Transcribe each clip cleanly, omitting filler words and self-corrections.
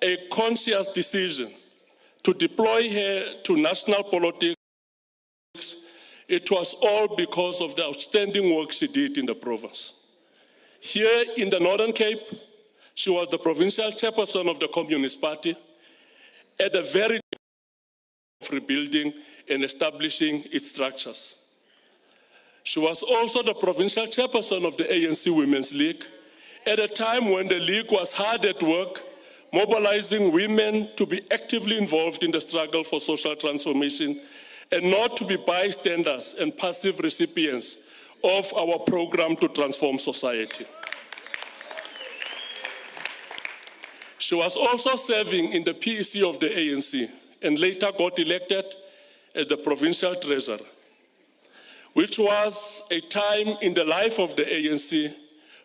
a conscious decision to deploy her to national politics, it was all because of the outstanding work she did in the province. Here in the Northern Cape, she was the provincial chairperson of the Communist Party at the very of rebuilding and establishing its structures. She was also the provincial chairperson of the ANC Women's League at a time when the League was hard at work, mobilizing women to be actively involved in the struggle for social transformation and not to be bystanders and passive recipients of our program to transform society. She was also serving in the PEC of the ANC and later got elected as the provincial treasurer, which was a time in the life of the ANC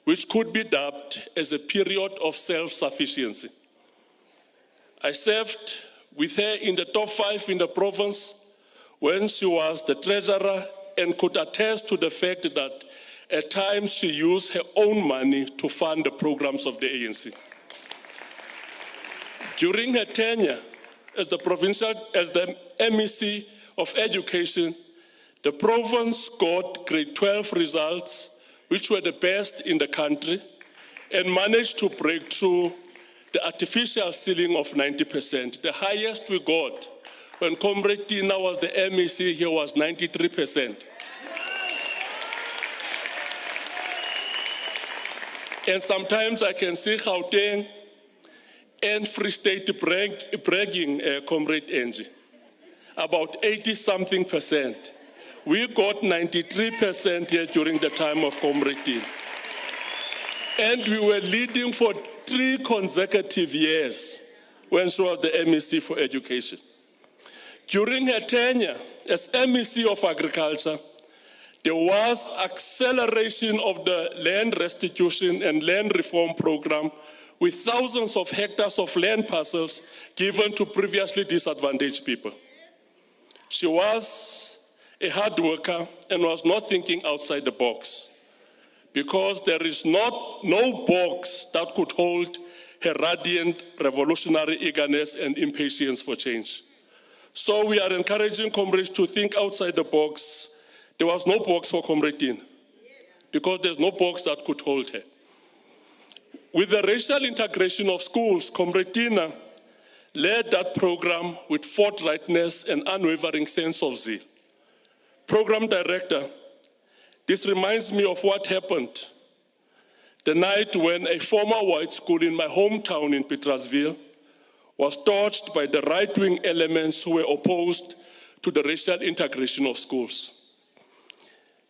which could be dubbed as a period of self-sufficiency. I served with her in the top 5 in the province when she was the treasurer and could attest to the fact that at times she used her own money to fund the programs of the ANC. During her tenure as the MEC of Education, the province got grade 12 results, which were the best in the country, and managed to break through the artificial ceiling of 90%. The highest we got when Comrade Tina was the MEC here was 93%. And sometimes I can see Gauteng and Free State bragging, Comrade Angie, about 80-something%. We got 93% here during the time of Comrade Tina. And we were leading for 3 consecutive years when she was the MEC for Education. During her tenure as MEC of Agriculture, there was acceleration of the land restitution and land reform program with thousands of hectares of land parcels given to previously disadvantaged people. She was a hard worker and was not thinking outside the box, because there is no box that could hold her radiant revolutionary eagerness and impatience for change. So we are encouraging comrades to think outside the box. There was no box for Comrade Tina, because there's no box that could hold her. With the racial integration of schools, Comrade Tina led that program with forthrightness and unwavering sense of zeal. Program Director, this reminds me of what happened the night when a former white school in my hometown in Pietersville was torched by the right-wing elements who were opposed to the racial integration of schools.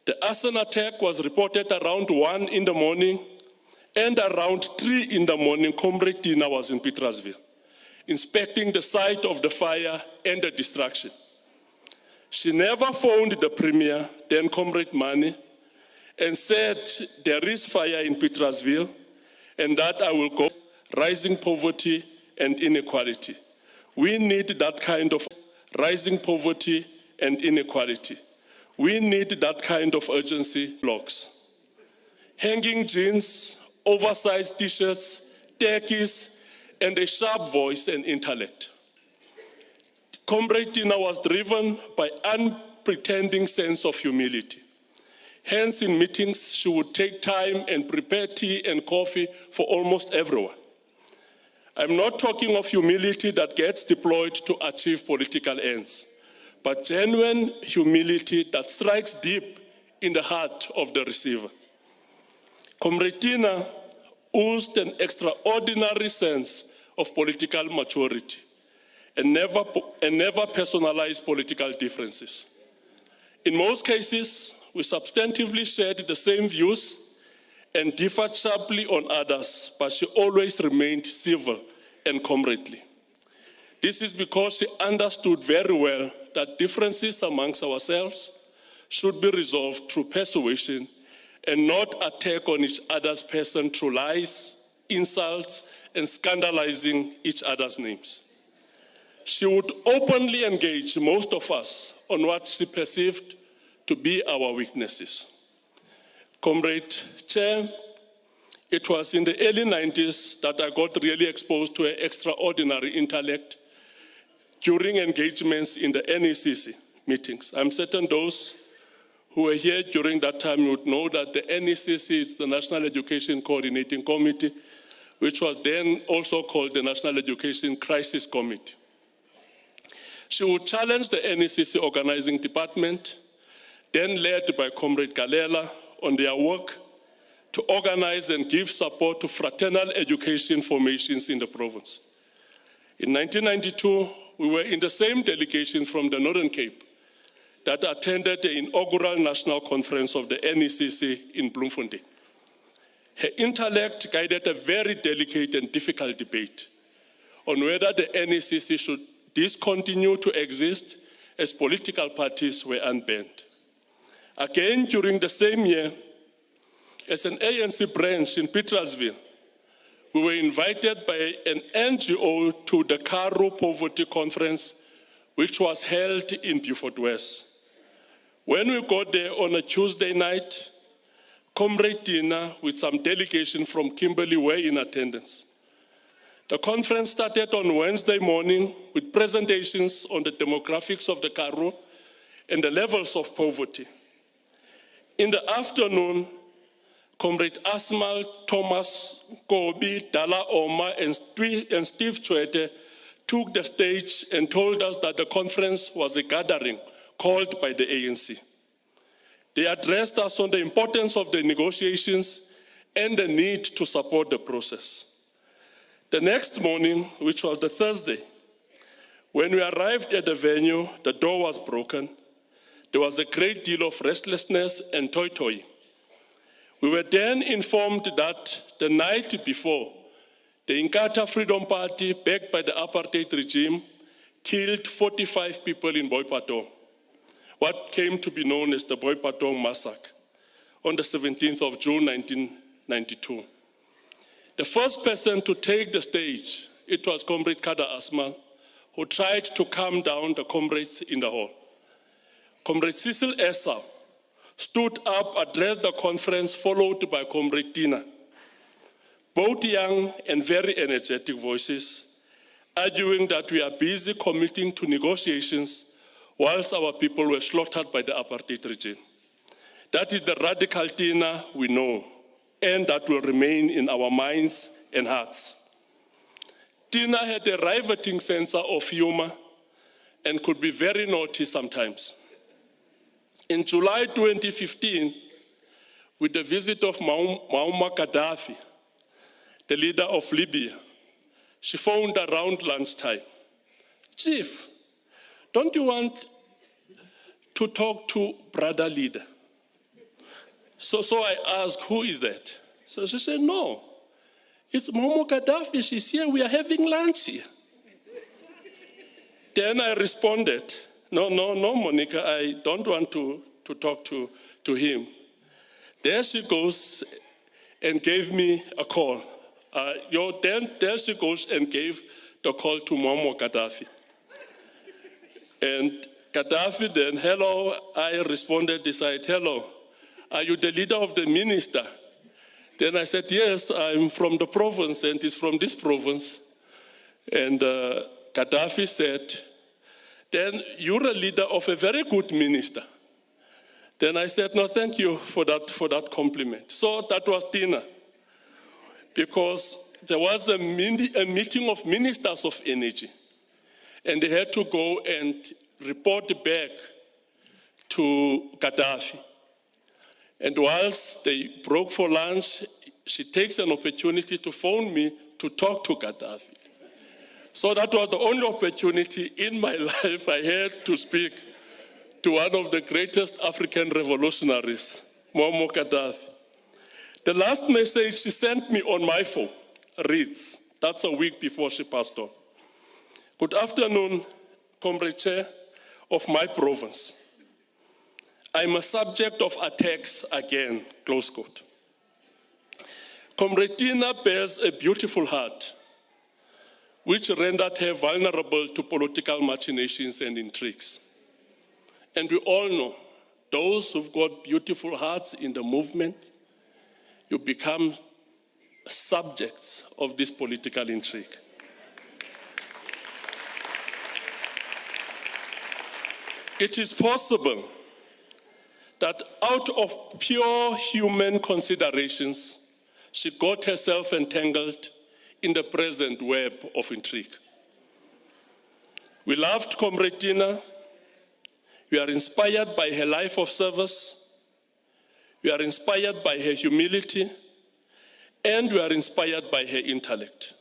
The arson attack was reported around 1 in the morning, and around 3 in the morning, Comrade Tina was in Pietersville, inspecting the site of the fire and the destruction. She never phoned the Premier, then Comrade Mani, and said, there is fire in Pietersville, and that I will go, rising poverty and inequality. We need that kind of rising poverty and inequality. We need that kind of urgency. Blocks. Hanging jeans, oversized t-shirts, techies, and a sharp voice and intellect. Comrade Tina was driven by unpretending sense of humility. Hence, in meetings, she would take time and prepare tea and coffee for almost everyone. I'm not talking of humility that gets deployed to achieve political ends, but genuine humility that strikes deep in the heart of the receiver. Comrade Tina oozed an extraordinary sense of political maturity and never personalized political differences. In most cases, we substantively shared the same views and differed sharply on others, but she always remained civil and comradely. This is because she understood very well that differences amongst ourselves should be resolved through persuasion and not attack on each other's person through lies, insults, and scandalizing each other's names. She would openly engage most of us on what she perceived to be our weaknesses. Comrade Chair, It was in the early 90s that I got really exposed to an extraordinary intellect during engagements in the NECC meetings. I'm certain those who were here during that time would know that the NECC is the National Education Coordinating Committee, which was then also called the National Education Crisis Committee. She would challenge the NECC organizing department, then led by Comrade Galela, on their work to organize and give support to fraternal education formations in the province. In 1992, we were in the same delegation from the Northern Cape that attended the inaugural national conference of the NECC in Bloemfontein. Her intellect guided a very delicate and difficult debate on whether the NECC should discontinue to exist as political parties were unbanned. Again, during the same year, as an ANC branch in Petersville, we were invited by an NGO to the Karoo Poverty Conference, which was held in Beaufort West. When we got there on a Tuesday night, Comrade Tina with some delegation from Kimberley were in attendance. The conference started on Wednesday morning with presentations on the demographics of the Karoo and the levels of poverty. In the afternoon, Comrade Asmal, Thomas Kobi, Dala Oma, and Steve Chwete took the stage and told us that the conference was a gathering called by the ANC. They addressed us on the importance of the negotiations and the need to support the process. The next morning, which was the Thursday, when we arrived at the venue, the door was broken. There was a great deal of restlessness and toy-toying. We were then informed that the night before, the Inkatha Freedom Party, backed by the apartheid regime, killed 45 people in Boipatong, what came to be known as the Boipatong Massacre, on the 17th of June, 1992. The first person to take the stage, it was Comrade Kada Asmal, who tried to calm down the comrades in the hall. Comrade Cecil Esau stood up, addressed the conference, followed by Comrade Tina. Both young and very energetic voices, arguing that we are busy committing to negotiations whilst our people were slaughtered by the apartheid regime. That is the radical Tina we know, and that will remain in our minds and hearts. Tina had a riveting sense of humor and could be very naughty sometimes. In July 2015, with the visit of Muammar Gaddafi, the leader of Libya, she phoned around lunchtime. Chief, don't you want to talk to brother leader? So I asked, who is that? So she said, no, it's Muammar Gaddafi. She's here, we are having lunch here. Then I responded, no, Monica, I don't want to talk to him. There she goes and gave me a call. There she goes and gave the call to Muammar Gaddafi. And Gaddafi then, hello, I responded, he said, hello, are you the leader of the minister? Then I said, yes, I'm from the province and he's from this province. And Gaddafi said, then you're a leader of a very good minister. Then I said, no, thank you for that compliment. So that was Tina, because there was a meeting of ministers of energy, and they had to go and report back to Gaddafi. And whilst they broke for lunch, she takes an opportunity to phone me to talk to Gaddafi. So that was the only opportunity in my life I had to speak to one of the greatest African revolutionaries, Muammar Gaddafi. The last message she sent me on my phone reads, that's a week before she passed on. Good afternoon, Comrade Chair of my province. I'm a subject of attacks again, close quote. Comrade Tina bears a beautiful heart, which rendered her vulnerable to political machinations and intrigues. And we all know, those who've got beautiful hearts in the movement, you become subjects of this political intrigue. It is possible that out of pure human considerations, she got herself entangled in the present web of intrigue. We loved Comrade Tina. We are inspired by her life of service. We are inspired by her humility. And we are inspired by her intellect.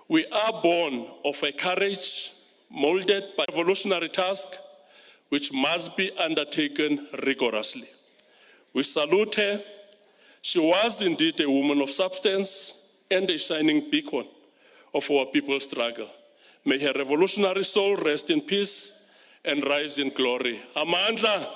We are born of a courage molded by a revolutionary task which must be undertaken rigorously. We salute her. She was indeed a woman of substance and a shining beacon of our people's struggle. May her revolutionary soul rest in peace and rise in glory. Amandla.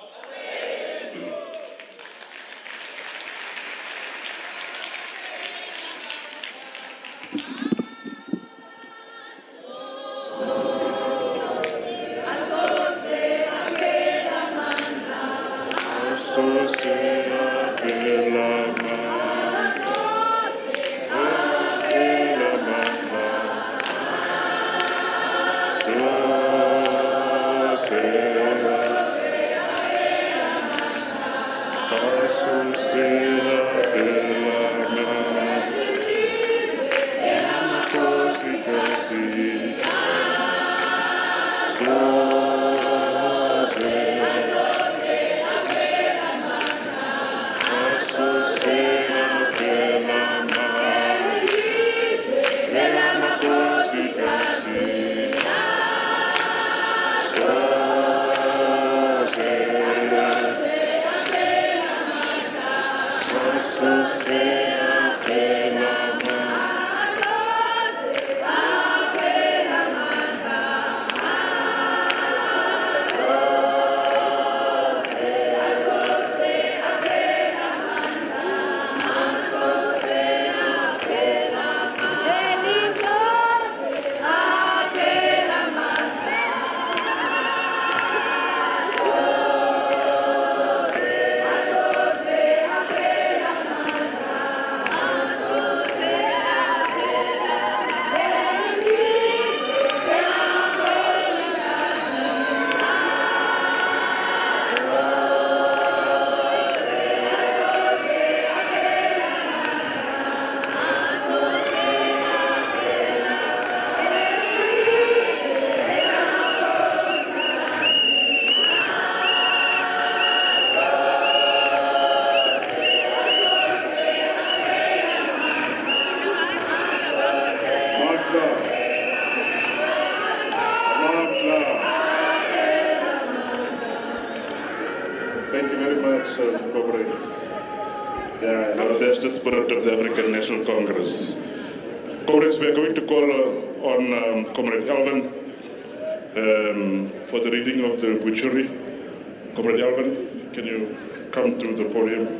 Comrades. Yeah, now that's the spirit of the African National Congress. Comrades, we are going to call on Comrade Alvin for the reading of the obituary. Comrade Alvin, can you come to the podium?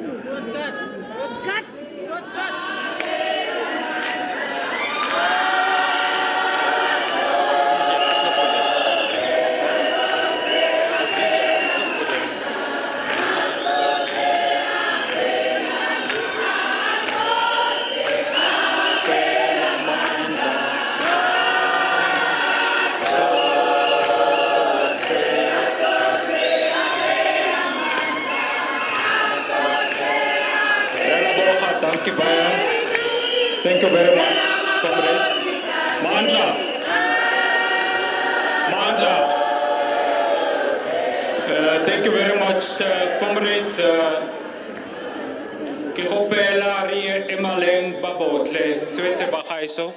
Thank you very much, comrades. Mandla. Thank you very much, comrades. Ke gopela re emaleng ba botle tswetse ba gaiso.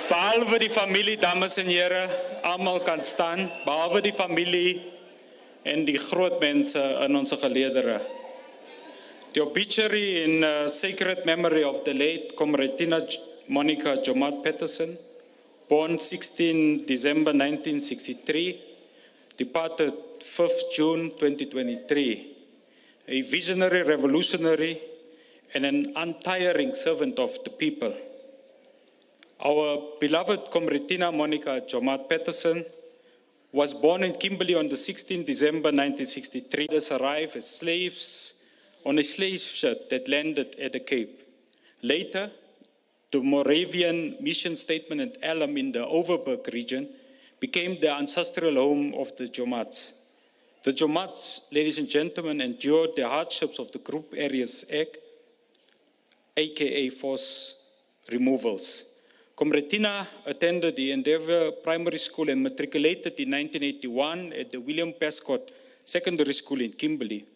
Behalve die familie, dames en heren, allemaal kan staan, behalve die familie en die groot mense in onze geleedere. The obituary in sacred memory of the late Comrade Tina Monica Joemat-Pettersson, born 16 December 1963, departed 5th June 2023, a visionary revolutionary and an untiring servant of the people. Our beloved Comrade Tina Monica Joemat-Pettersson was born in Kimberley on the 16th December 1963. Others arrived as slaves on a slave ship that landed at the Cape. Later, the Moravian mission statement at Elam in the Overberg region became the ancestral home of the Joemats. The Joemats, ladies and gentlemen, endured the hardships of the Group Areas Act, aka forced removals. Comrade Tina attended the Endeavour Primary School and matriculated in 1981 at the William Prescott Secondary School in Kimberley.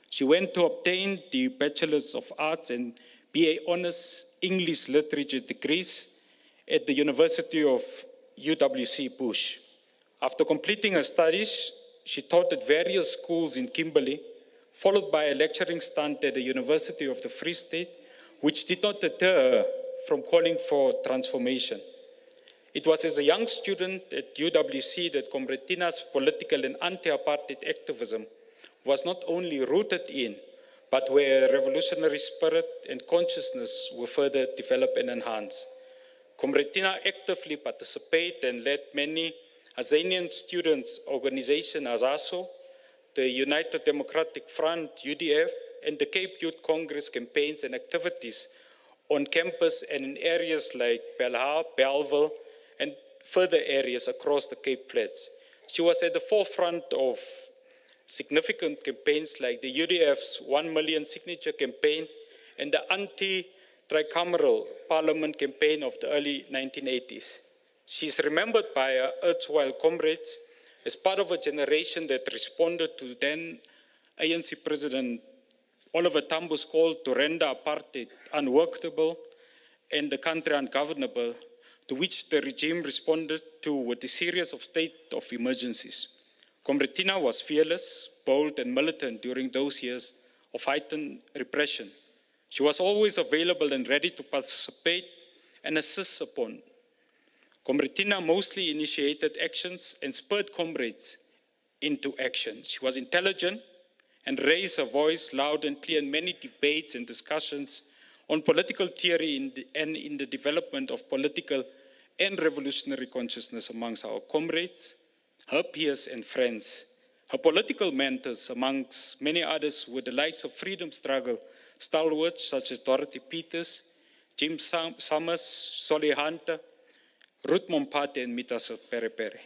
She went to obtain the Bachelor's of Arts and BA Honours English Literature degrees at the University of UWC Bush. After completing her studies, she taught at various schools in Kimberley, followed by a lecturing stint at the University of the Free State, which did not deter her from calling for transformation. It was as a young student at UWC that Comrade Tina's political and anti-apartheid activism was not only rooted in, but where revolutionary spirit and consciousness were further developed and enhanced. Comrade Tina actively participated and led many Azanian students' organizations AZASO, the United Democratic Front, UDF, and the Cape Youth Congress campaigns and activities on campus and in areas like Belhar, Belleville, and further areas across the Cape Flats. She was at the forefront of significant campaigns like the UDF's 1 million signature campaign and the anti-tricameral parliament campaign of the early 1980s. She is remembered by her erstwhile comrades as part of a generation that responded to then ANC President Oliver Tambo's call to render apartheid unworkable and the country ungovernable, to which the regime responded to with a series of state of emergencies. Comrade Tina was fearless, bold, and militant during those years of heightened repression. She was always available and ready to participate and assist upon. Comrade Tina mostly initiated actions and spurred comrades into action. She was intelligent and raised her voice loud and clear in many debates and discussions on political theory and in the development of political and revolutionary consciousness amongst our comrades, her peers and friends. Her political mentors, amongst many others, were the likes of freedom struggle stalwarts such as Dorothy Peters, Jim Summers, Solly Hunter, Ruth Mompate, and Mitasa Perepere.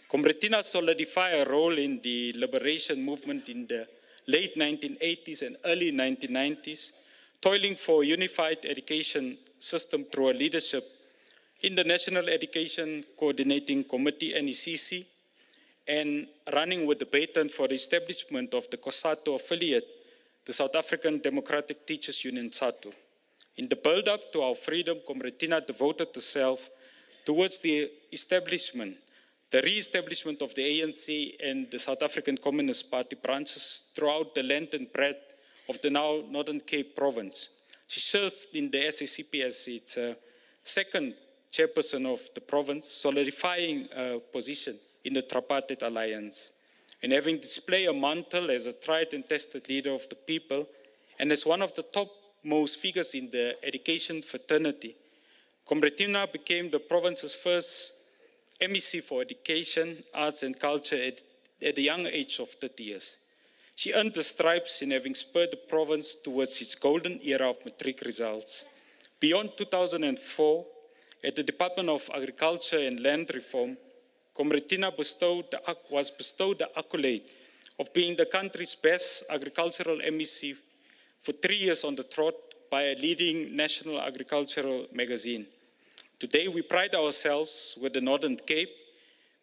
Comrade Tina solidified her role in the liberation movement in the late 1980s and early 1990s, toiling for a unified education system through her leadership in the National Education Coordinating Committee, NECC, and running with the baton for the establishment of the COSATU affiliate, the South African Democratic Teachers Union, SATU. In the build-up to our freedom, Comrade Tina devoted herself towards the establishment, the re-establishment of the ANC and the South African Communist Party branches throughout the length and breadth of the now Northern Cape province. She served in the SACP as its second chairperson of the province, solidifying a position in the tripartite alliance, and having displayed a mantle as a tried and tested leader of the people and as one of the topmost figures in the education fraternity. Comrade Tina became the province's first MEC for Education, Arts and Culture at the young age of 30 years. She earned the stripes in having spurred the province towards its golden era of matric results. Beyond 2004, at the Department of Agriculture and Land Reform, Comrade Tina was bestowed the accolade of being the country's best agricultural MEC for 3 years on the trot by a leading national agricultural magazine. Today, we pride ourselves with the Northern Cape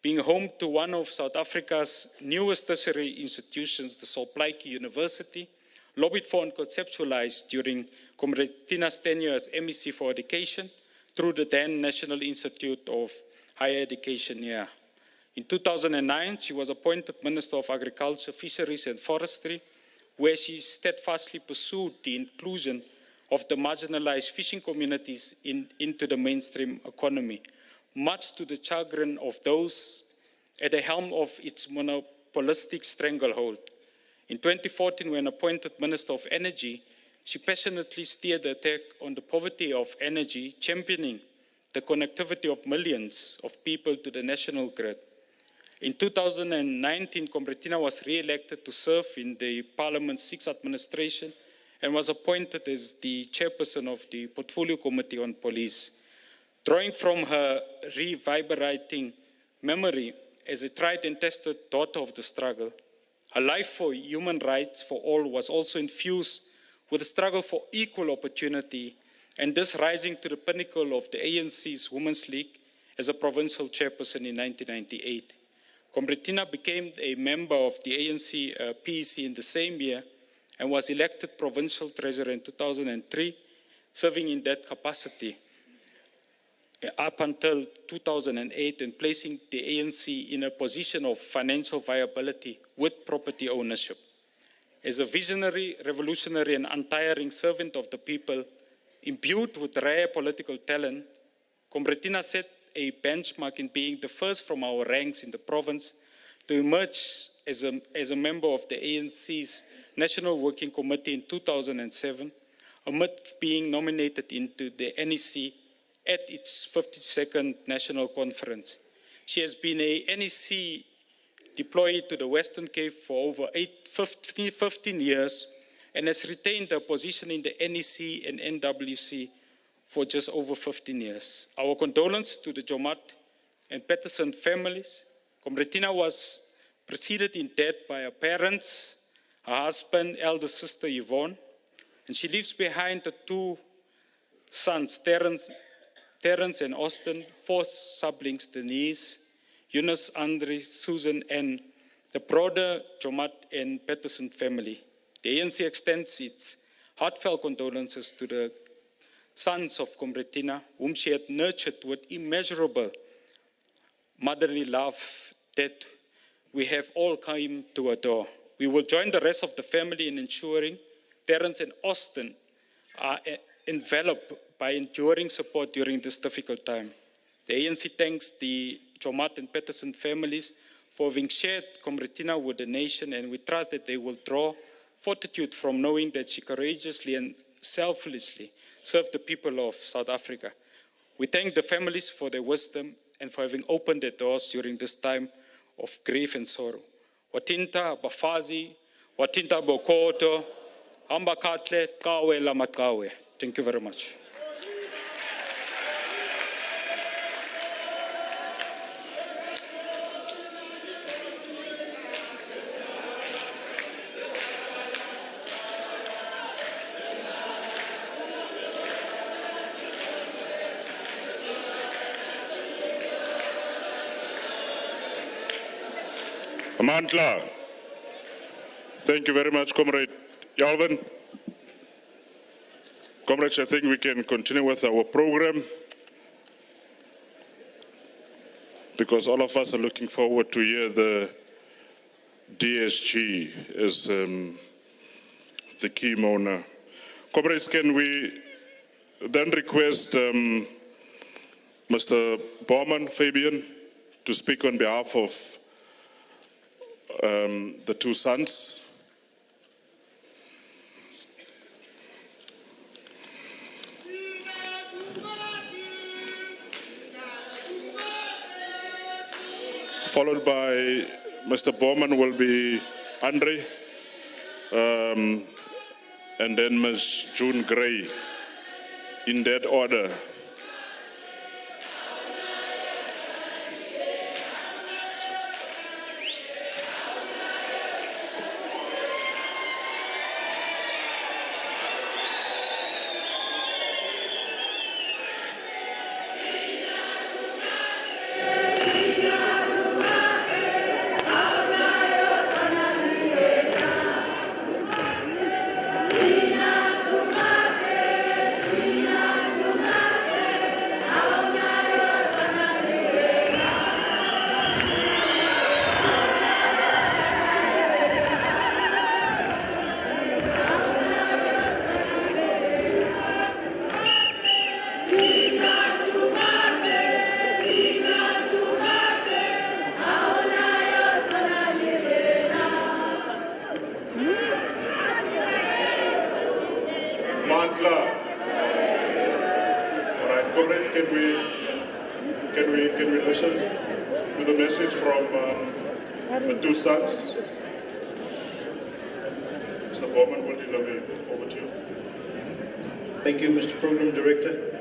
being home to one of South Africa's newest tertiary institutions, the Solplaatje University, lobbied for and conceptualized during Comrade Tina's tenure as MEC for Education through the then National Institute of Higher Education here. In 2009, she was appointed Minister of Agriculture, Fisheries and Forestry, where she steadfastly pursued the inclusion of the marginalized fishing communities into the mainstream economy, much to the chagrin of those at the helm of its monopolistic stranglehold. In 2014, when appointed Minister of Energy, she passionately steered the attack on the poverty of energy, championing the connectivity of millions of people to the national grid. In 2019, Comretina was re-elected to serve in the Parliament's sixth administration and was appointed as the chairperson of the Portfolio Committee on Police. Drawing from her reverberating memory as a tried and tested daughter of the struggle, her life for human rights for all was also infused with a struggle for equal opportunity, and this rising to the pinnacle of the ANC's Women's League as a provincial chairperson in 1998. Comretina became a member of the ANC PEC in the same year and was elected provincial treasurer in 2003, serving in that capacity up until 2008 and placing the ANC in a position of financial viability with property ownership. As a visionary, revolutionary, and untiring servant of the people, imbued with rare political talent, Comretina set a benchmark in being the first from our ranks in the province to emerge as a member of the ANC's National Working Committee in 2007, amid being nominated into the NEC at its 52nd National Conference. She has been a NEC deployed to the Western Cape for over 15 years and has retained her position in the NEC and NWC for just over 15 years. Our condolences to the Joemat and Pettersson families. Comretina was preceded in death by her parents, her husband, elder sister Yvonne, and she leaves behind the two sons, Terence and Austin, four siblings, Denise, Eunice, Andre, Susan, and the broader Joemat and Pettersson family. The ANC extends its heartfelt condolences to the sons of Comretina, whom she had nurtured with immeasurable motherly love that we have all come to adore. We will join the rest of the family in ensuring Terence and Austin are enveloped by enduring support during this difficult time. The ANC thanks the Joemat and Pettersson families for having shared Comretina with the nation, and we trust that they will draw fortitude from knowing that she courageously and selflessly served the people of South Africa. We thank the families for their wisdom and for having opened their doors during this time of grief and sorrow. Watinta Bafazi, Watinta Bokoto, Ambakatle, Kawe Lamakawe. Thank you very much. Amantla. Thank you very much, Comrade Yalvin. Comrades, I think we can continue with our program because all of us are looking forward to hear the DSG as the key mourner. Comrades, can we then request Mr. Baumann Fabian to speak on behalf of the two sons? Followed by Mr. Baumann will be Andre, and then Ms. June Gray, in that order. can we listen to the message from the two sons? Mr. Bowman will deliver it. Over to you. Thank you, Mr. Program Director.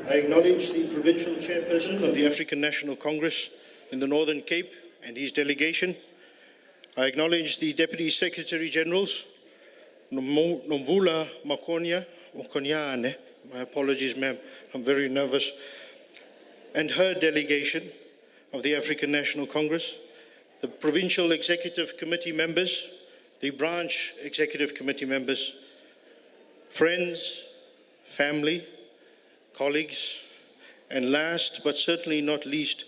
I acknowledge the Provincial Chairperson of the African National Congress in the Northern Cape and his delegation. I acknowledge the Deputy Secretary Generals, Nomvula Makonyane, my apologies, ma'am, I'm very nervous, and her delegation of the African National Congress, the Provincial Executive Committee members, the Branch Executive Committee members, friends, family, colleagues, and last but certainly not least,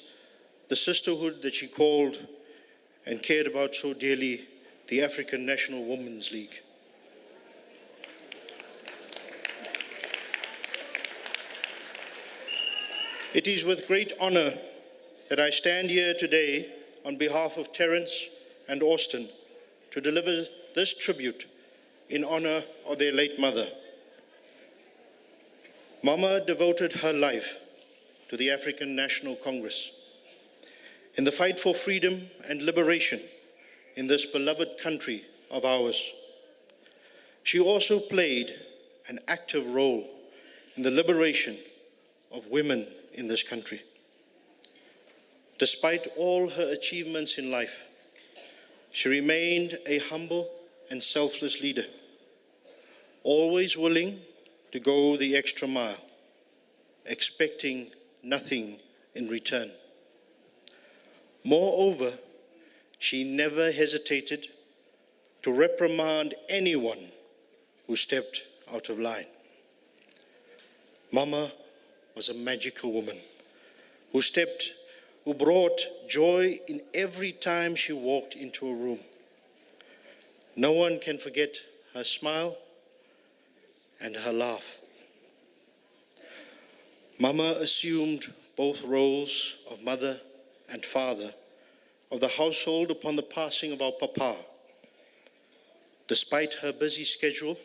the sisterhood that she called and cared about so dearly, the African National Women's League. It is with great honor that I stand here today on behalf of Terence and Austin to deliver this tribute in honor of their late mother. Mama devoted her life to the African National Congress. In the fight for freedom and liberation in this beloved country of ours, she also played an active role in the liberation of women in this country. Despite all her achievements in life, she remained a humble and selfless leader, always willing to go the extra mile, expecting nothing in return. Moreover, she never hesitated to reprimand anyone who stepped out of line. Mama was a magical woman who brought joy in every time she walked into a room. No one can forget her smile and her laugh. Mama assumed both roles of mother and father of the household upon the passing of our papa. Despite her busy schedule,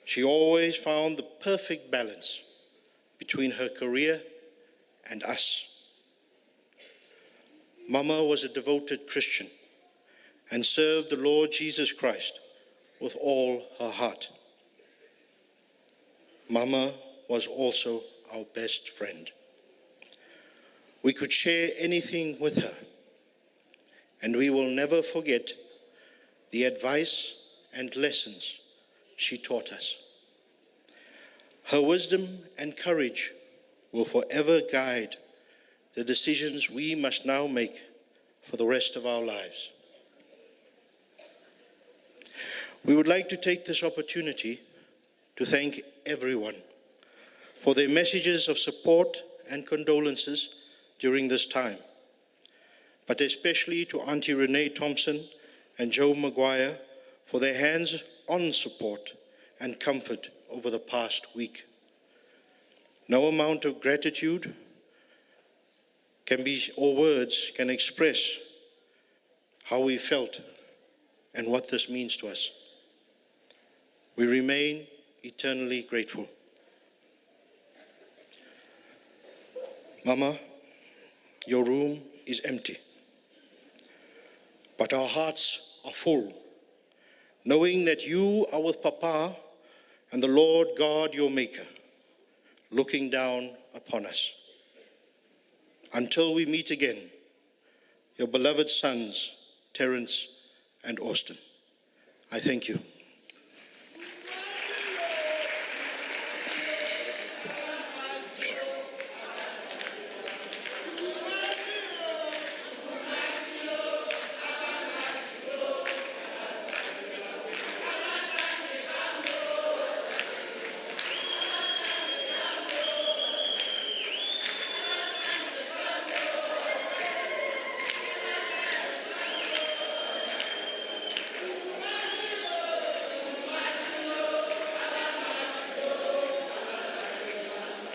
she always found the perfect balance between her career and us. Mama was a devoted Christian and served the Lord Jesus Christ with all her heart. Mama was also our best friend. We could share anything with her, and we will never forget the advice and lessons she taught us. Her wisdom and courage will forever guide the decisions we must now make for the rest of our lives. We would like to take this opportunity to thank everyone for their messages of support and condolences during this time, but especially to Auntie Renee Thompson and Joe Maguire for their hands-on support and comfort over the past week. No amount of gratitude or words can express how we felt and what this means to us. We remain eternally grateful. Mama, your room is empty, but our hearts are full, knowing that you are with Papa and the Lord God, your Maker, looking down upon us. Until we meet again, your beloved sons, Terence and Austin, I thank you.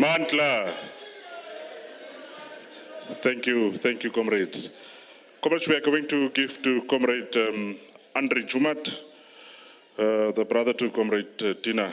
Mantla. Thank you, comrades. Comrades, we are going to give to Comrade Andre Joemat, the brother to Comrade Tina.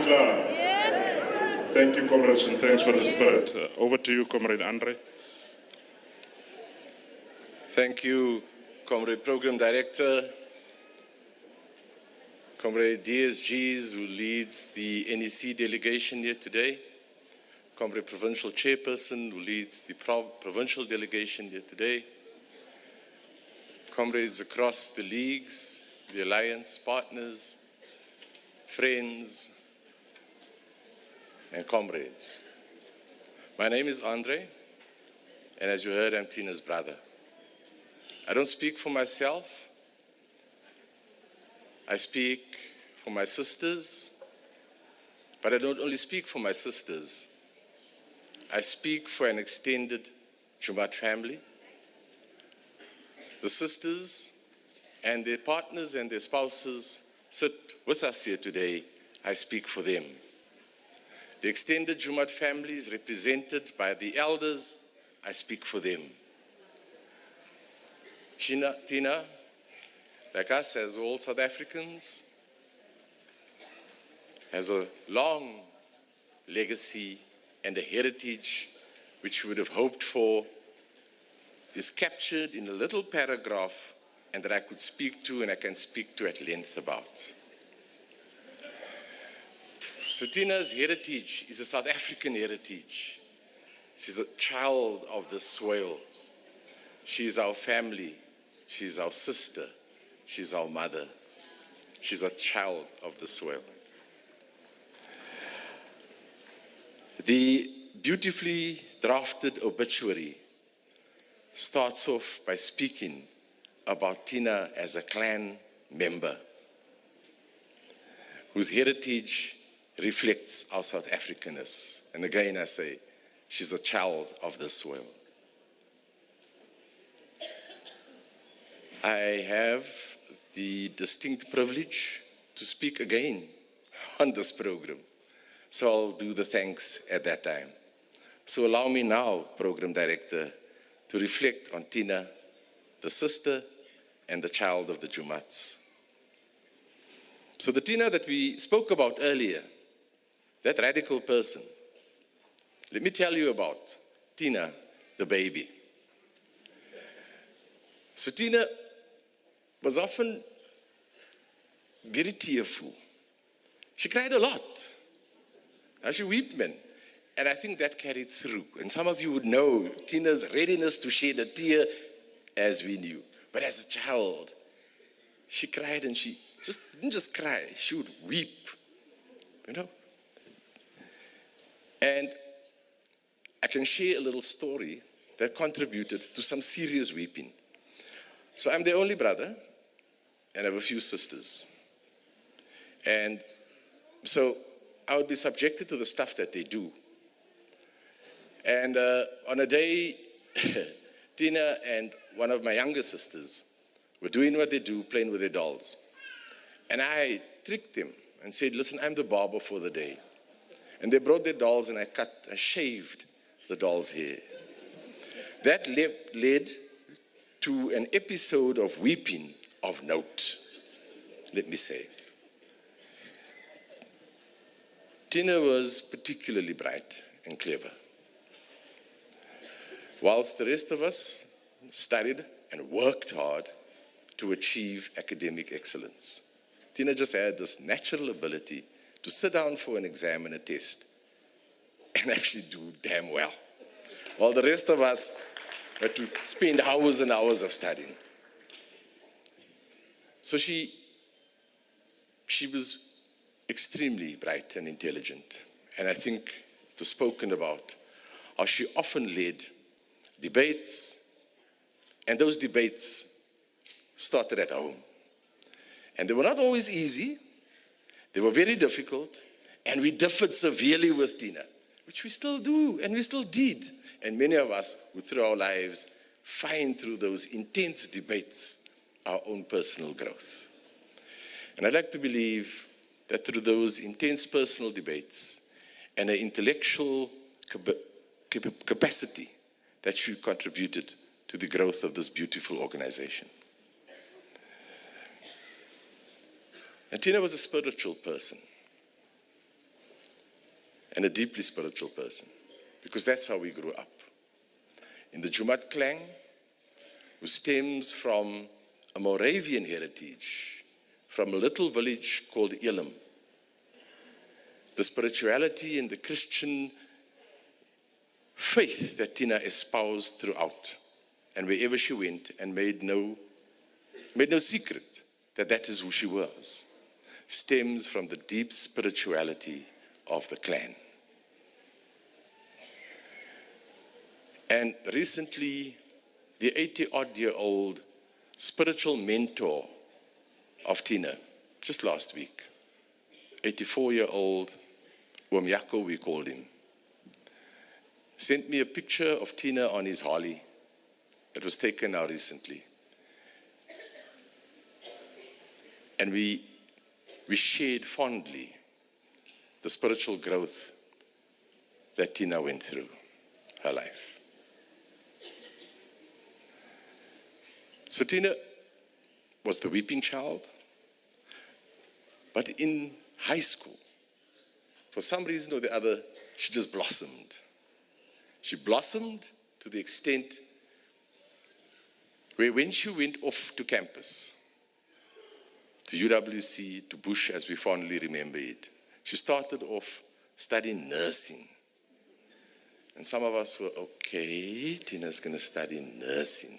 clear? Thank you, comrades, and thanks for the spirit. Over to you, Comrade Andre. Thank you, Comrade Program Director, Comrade DSGs, who leads the NEC delegation here today, Comrade Provincial Chairperson, who leads the provincial delegation here today, comrades across the leagues, the alliance partners, friends, and comrades. My name is Andre, and as you heard, I'm Tina's brother. I don't speak for myself. I speak for my sisters, but I don't only speak for my sisters. I speak for an extended Joemat family. The sisters and their partners and their spouses sit with us here today. I speak for them. The extended Joemat family is represented by the elders. I speak for them. Tina, like us, as all South Africans, has a long legacy and a heritage which we would have hoped for, is captured in a little paragraph and that I could speak to and I can speak to at length about. So Tina's heritage is a South African heritage. She's a child of the soil. She's our family. She's our sister. She's our mother. She's a child of the soil. The beautifully drafted obituary starts off by speaking about Tina as a clan member whose heritage reflects our South Africanness. And again, I say, she's a child of the soil. I have the distinct privilege to speak again on this program. So I'll do the thanks at that time. So allow me now, Program Director, to reflect on Tina, the sister and the child of the Joemats. So the Tina that we spoke about earlier, that radical person, let me tell you about Tina, the baby. So Tina was often very tearful. She cried a lot. She wept, man. And I think that carried through. And some of you would know Tina's readiness to shed a tear as we knew. But as a child, she cried and she didn't just cry, she would weep, you know. And I can share a little story that contributed to some serious weeping. So I'm the only brother, and I have a few sisters. And so I would be subjected to the stuff that they do. And on a day, Tina and one of my younger sisters were doing what they do, playing with their dolls. And I tricked them and said, listen, I'm the barber for the day. And they brought their dolls and I shaved the doll's hair. That led to an episode of weeping of note, let me say. Tina was particularly bright and clever. Whilst the rest of us studied and worked hard to achieve academic excellence, Tina just had this natural ability to sit down for an exam and a test and actually do damn well, while the rest of us had to spend hours and hours of studying. So she was extremely bright and intelligent. And I think it was spoken about how she often led debates, and those debates started at home. And they were not always easy. They were very difficult, and we differed severely with Tina, which we still do, and we still did. And many of us who through our lives find through those intense debates our own personal growth. And I'd like to believe that through those intense personal debates and an intellectual capacity that she contributed to the growth of this beautiful organization. And Tina was a spiritual person. and a deeply spiritual person, because that's how we grew up. In the Joemat clan, who stems from a Moravian heritage, from a little village called Elim. The spirituality and the Christian faith that Tina espoused throughout, and wherever she went, and made no secret that that is who she was, stems from the deep spirituality of the clan. And recently, the 80-odd-year-old spiritual mentor of Tina, just last week, 84-year-old Yako, we called him, sent me a picture of Tina on his Harley that was taken now recently. And we shared fondly the spiritual growth that Tina went through her life. So Tina was the weeping child, but in high school, for some reason or the other, she just blossomed. She blossomed to the extent where when she went off to campus, to UWC, to Bush as we fondly remember it, she started off studying nursing. And some of us were, okay, Tina's going to study nursing.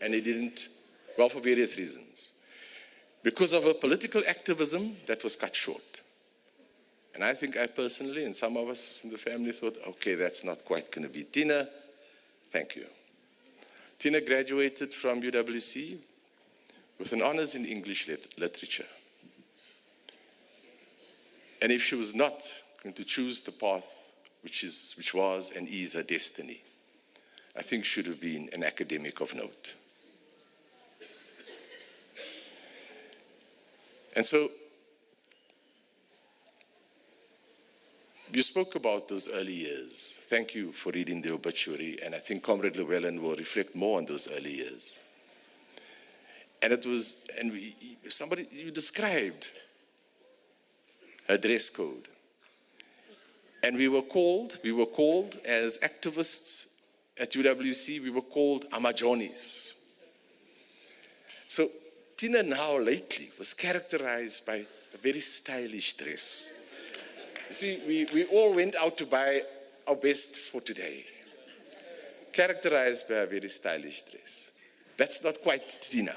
And it didn't, well, for various reasons. Because of her political activism, that was cut short. And I think I personally, and some of us in the family thought, okay, that's not quite going to be Tina. Thank you. Tina graduated from UWC with an honors in English literature. And if she was not going to choose the path which was and is her destiny, I think should have been an academic of note. And so, you spoke about those early years. Thank you for reading the obituary, and I think Comrade Llewellyn will reflect more on those early years. And it was, and you described her dress code. And we were called as activists at UWC, we were called Amajonis. So Tina now lately was characterized by a very stylish dress. You see, we all went out to buy our best for today. Characterized by a very stylish dress. That's not quite Tina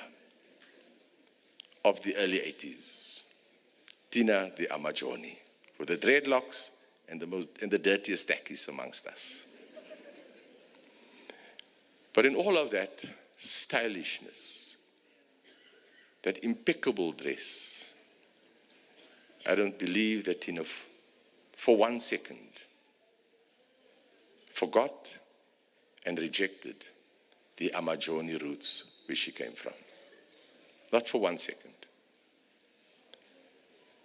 of the early 80s. Tina the Amajoni, with the dreadlocks and the dirtiest tackies amongst us. But in all of that stylishness, that impeccable dress, I don't believe that Tina, for 1 second, forgot and rejected the Amajoni roots where she came from. Not for 1 second.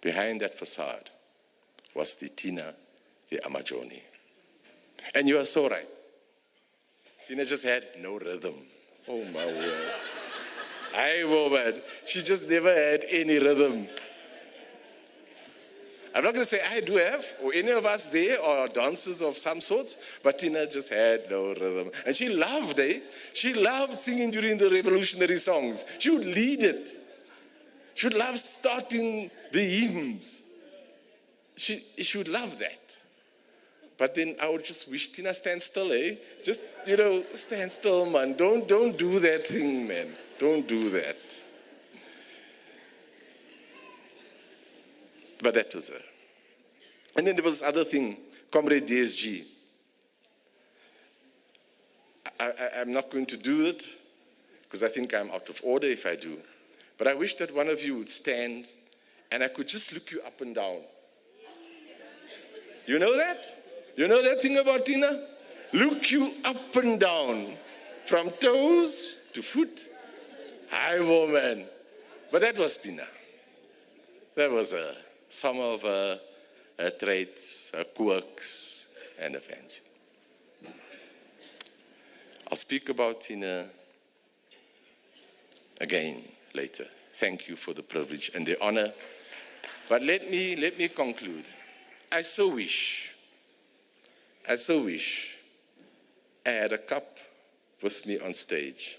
Behind that facade was the Tina, the Amajoni. And you are so right. Tina just had no rhythm. Oh my word. Aye, woman. She just never had any rhythm. I'm not going to say I do have, or any of us there are dancers of some sorts, but Tina just had no rhythm. And she loved, She loved singing during the revolutionary songs. She would lead it. She would love starting the hymns. She would love that. But then I would just wish, Tina, stand still, Just, stand still, man. Don't do that thing, man. Don't do that. But that was her. And then there was this other thing, Comrade DSG. I'm not going to do it, because I think I'm out of order if I do. But I wish that one of you would stand, and I could just look you up and down. You know that? You know that thing about Tina? Look you up and down, from toes to foot. Hi, woman. But that was Tina. That was some of her traits, her quirks, and her fancy. I'll speak about Tina again later. Thank you for the privilege and the honor. But let me conclude. I so wish I so wish I had a cup with me on stage,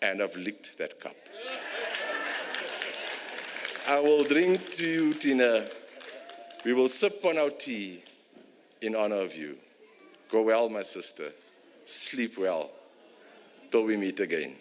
and I've licked that cup. I will drink to you, Tina. We will sip on our tea in honor of you. Go well, my sister. Sleep well. Till we meet again.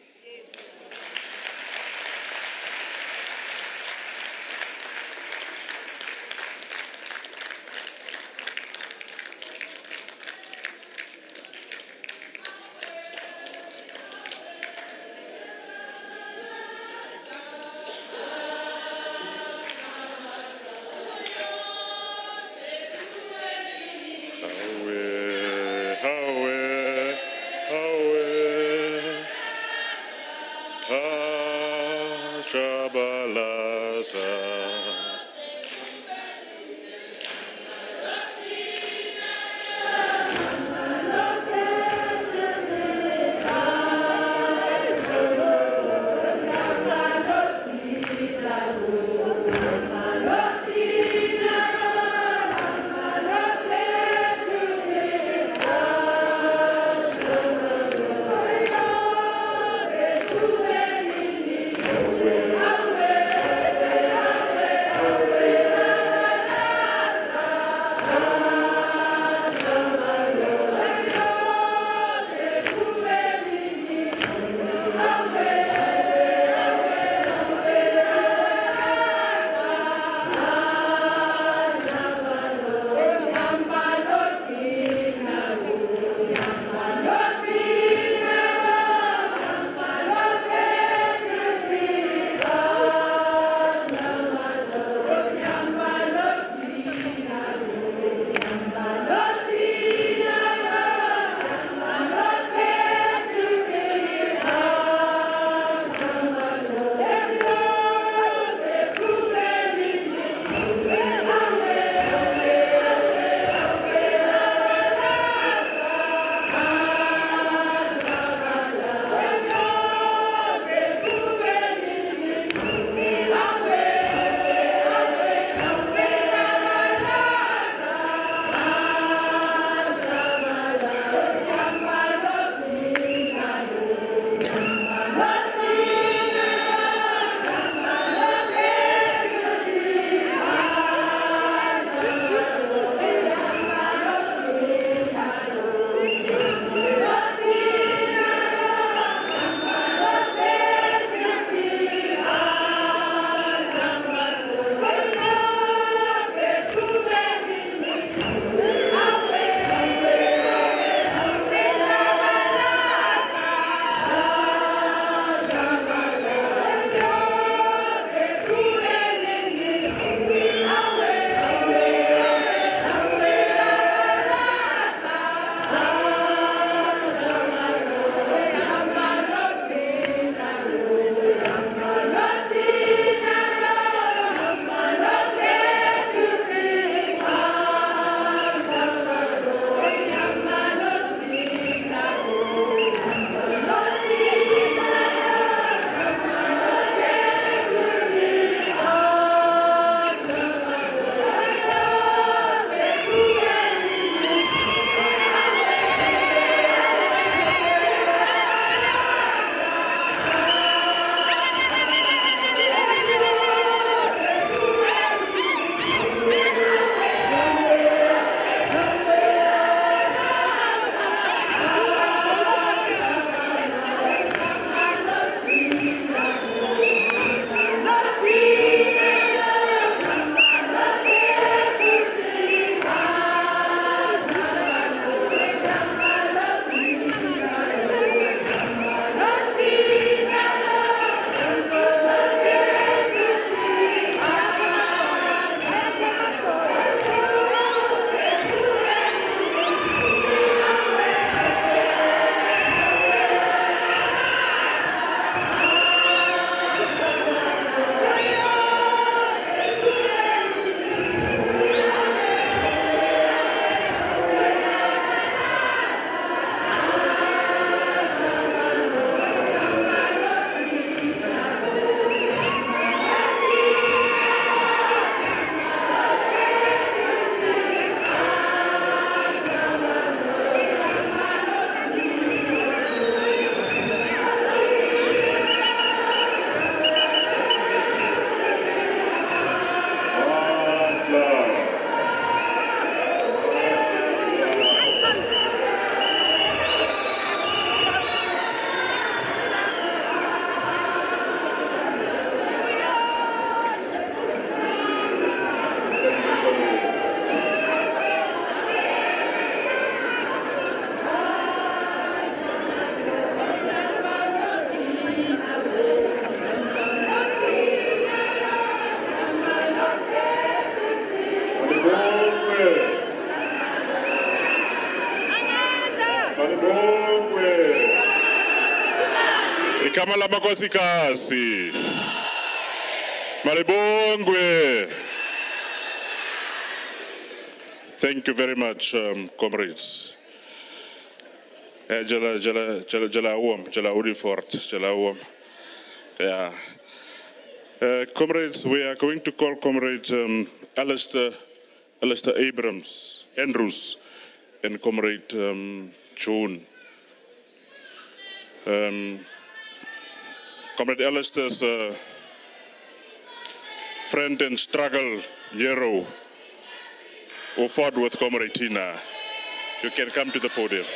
Malibongwe. Igama lamakhosikazi. Malibongwe. Thank you very much, comrades. Jala Udifort, Jala. Yeah. Comrades, we are going to call Comrade Alistair Andrews, and Comrade June. Comrade Alistair's friend and struggle hero who fought with Comrade Tina. You can come to the podium.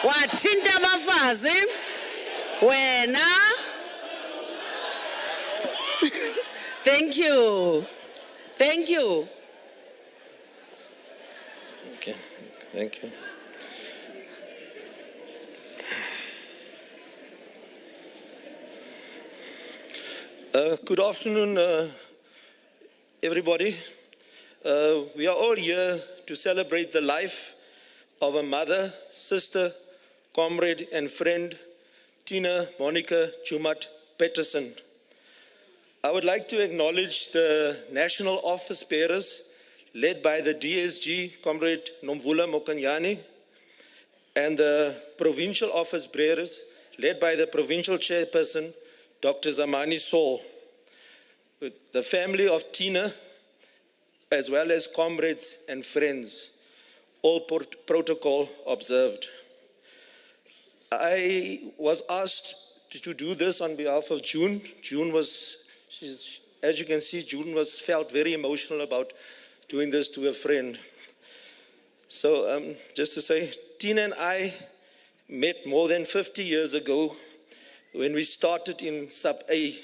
Wathinta abafazi wena. Thank you. Thank you. Okay, thank you. Good afternoon, everybody. We are all here to celebrate the life of a mother, sister, comrade, and friend, Tina Monica Joemat-Pettersson. I would like to acknowledge the national office bearers led by the DSG, Comrade Nomvula Mokanyane, and the provincial office bearers led by the provincial chairperson, Dr. Zamani Saul, with the family of Tina, as well as comrades and friends, all protocol observed. I was asked to do this on behalf of June. As you can see, June felt very emotional about doing this to a friend. So just to say, Tina and I met more than 50 years ago when we started in Sub A,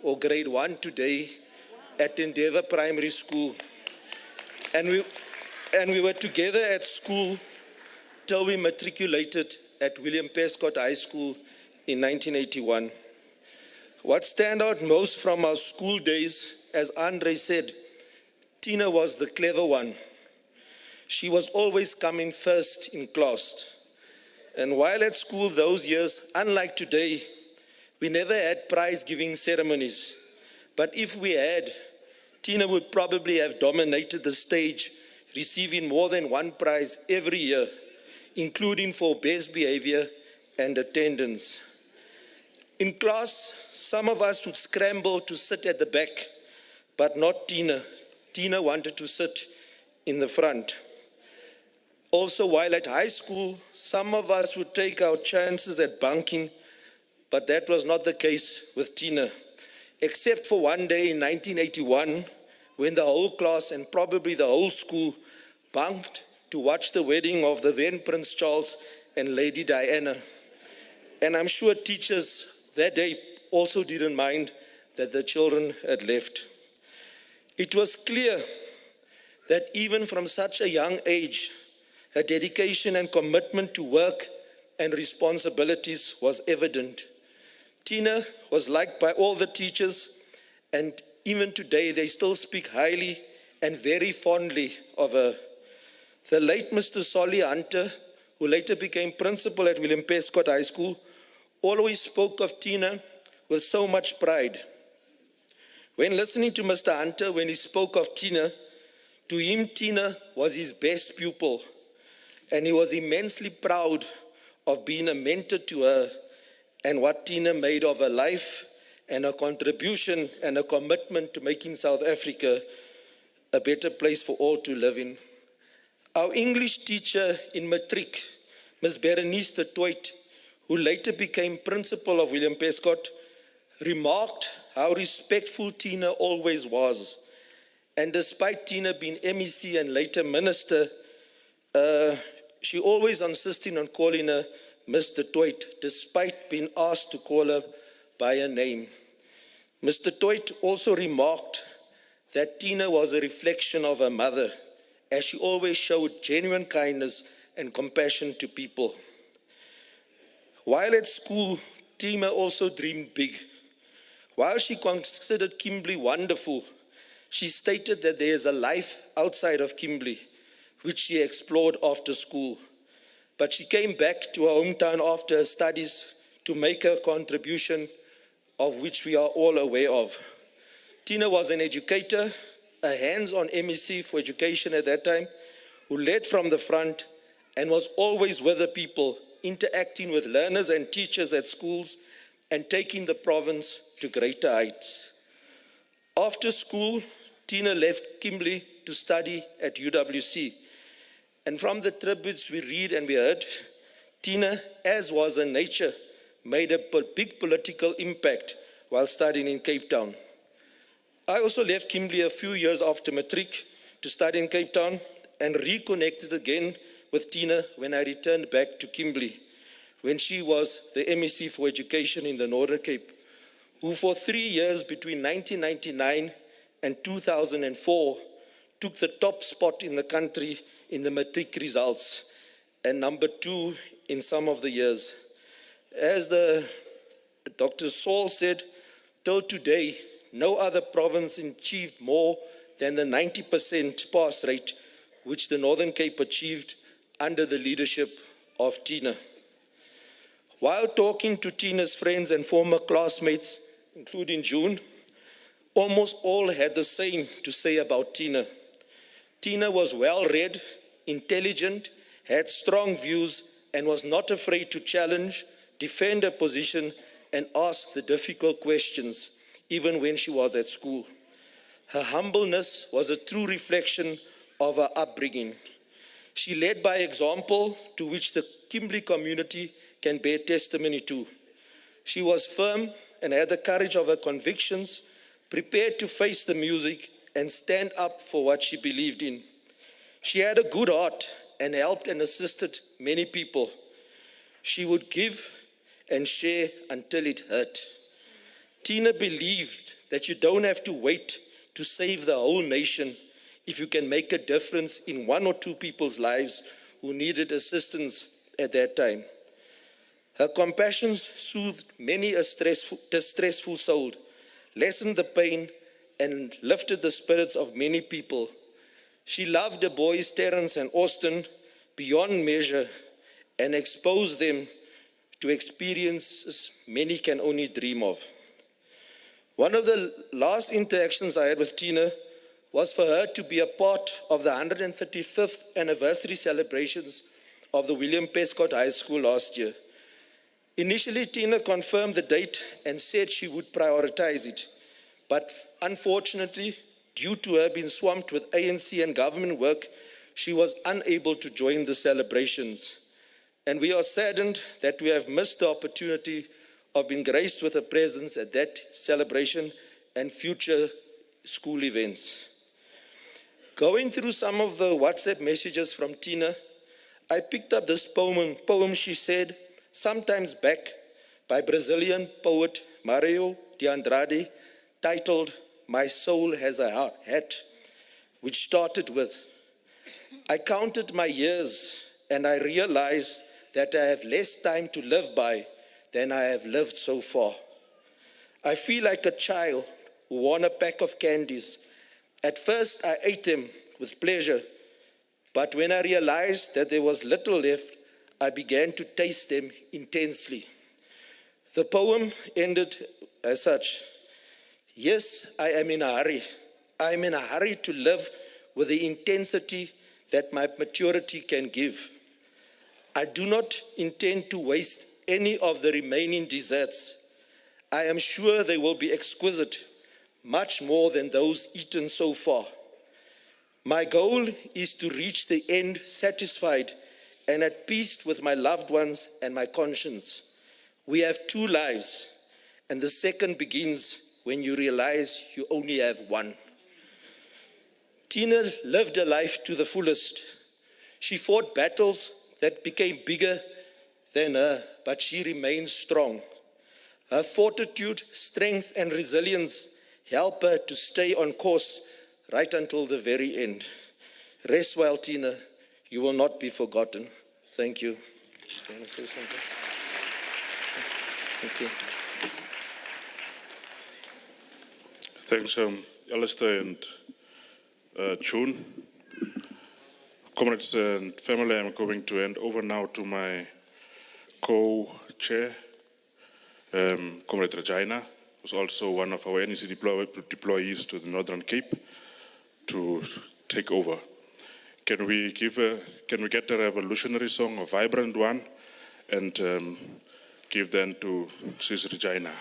or grade 1 today, at Endeavour Primary School. And we were together at school till we matriculated at William Prescott High School in 1981. What stand out most from our school days, as Andre said, Tina was the clever one. She was always coming first in class. And while at school those years, unlike today, we never had prize-giving ceremonies. But if we had, Tina would probably have dominated the stage, receiving more than one prize every year, including for best behavior and attendance. In class, some of us would scramble to sit at the back, but not Tina. Tina wanted to sit in the front. Also, while at high school, some of us would take our chances at bunking, but that was not the case with Tina. except for one day in 1981 when the whole class and probably the whole school bunked to watch the wedding of the then Prince Charles and Lady Diana. And I'm sure teachers that day also didn't mind that the children had left. It was clear that even from such a young age, her dedication and commitment to work and responsibilities was evident. Tina was liked by all the teachers, and even today they still speak highly and very fondly of her. The late Mr. Solly Hunter, who later became principal at William Prescott High School, always spoke of Tina with so much pride. When listening to Mr. Hunter, when he spoke of Tina, to him Tina was his best pupil, and he was immensely proud of being a mentor to her and what Tina made of her life and her contribution and her commitment to making South Africa a better place for all to live in. Our English teacher in Matric, Ms. Berenice de Toit, who later became principal of William Prescott, remarked how respectful Tina always was. And despite Tina being MEC and later minister, she always insisted on calling her Ms. de Toit, despite being asked to call her by her name. Mr. Toit also remarked that Tina was a reflection of her mother, as she always showed genuine kindness and compassion to people. While at school, Tina also dreamed big. While she considered Kimberley wonderful, she stated that there is a life outside of Kimberley, which she explored after school. But she came back to her hometown after her studies to make her contribution, of which we are all aware of. Tina was an educator, a hands-on MEC for education at that time, who led from the front and was always with the people, interacting with learners and teachers at schools and taking the province to greater heights. After school, Tina left Kimberley to study at UWC. And from the tributes we read and we heard, Tina, as was her nature, made a big political impact while studying in Cape Town. I also left Kimberley a few years after matric to study in Cape Town and reconnected again with Tina when I returned back to Kimberley, when she was the MEC for Education in the Northern Cape, who for 3 years between 1999 and 2004 took the top spot in the country in the matric results and number 2 in some of the years. As Dr. Saul said, till today, no other province achieved more than the 90% pass rate, which the Northern Cape achieved under the leadership of Tina. While talking to Tina's friends and former classmates, including June, almost all had the same to say about Tina. Tina was well-read, intelligent, had strong views, and was not afraid to challenge, defend her position, and ask the difficult questions, even when she was at school. Her humbleness was a true reflection of her upbringing. She led by example, to which the Kimberley community can bear testimony to. She was firm and had the courage of her convictions, prepared to face the music and stand up for what she believed in. She had a good heart and helped and assisted many people. She would give and share until it hurt. Tina believed that you don't have to wait to save the whole nation if you can make a difference in 1 or 2 people's lives who needed assistance at that time. Her compassion soothed many a distressful soul, lessened the pain, and lifted the spirits of many people. She loved the boys Terence and Austin beyond measure and exposed them to experiences many can only dream of. One of the last interactions I had with Tina was for her to be a part of the 135th anniversary celebrations of the William Prescott High School last year. Initially, Tina confirmed the date and said she would prioritize it. But unfortunately, due to her being swamped with ANC and government work, she was unable to join the celebrations. And we are saddened that we have missed the opportunity of being graced with her presence at that celebration and future school events. Going through some of the WhatsApp messages from Tina, I picked up this poem she said sometimes back by Brazilian poet Mario de Andrade, titled My Soul Has a Hat, which started with, I counted my years and I realized that I have less time to live by than I have lived so far. I feel like a child who won a pack of candies. At first I ate them with pleasure, but when I realized that there was little left, I began to taste them intensely. The poem ended as such. Yes, I am in a hurry. I am in a hurry to live with the intensity that my maturity can give. I do not intend to waste any of the remaining desserts. I am sure they will be exquisite, much more than those eaten so far. My goal is to reach the end satisfied and at peace with my loved ones and my conscience. We have 2 lives, and the second begins when you realize you only have one. Tina lived her life to the fullest. She fought battles that became bigger than her, but she remained strong. Her fortitude, strength, and resilience help her to stay on course right until the very end. Rest well, Tina. You will not be forgotten. Thank you. Do you want to say something? Thank you. Thanks, Alistair and June. Comrades and family, I'm going to hand over now to my co-chair, Comrade Regina, who's also one of our NEC deployees to the Northern Cape, to take over. Can we get a revolutionary song, a vibrant one, and give them to Sis Regina?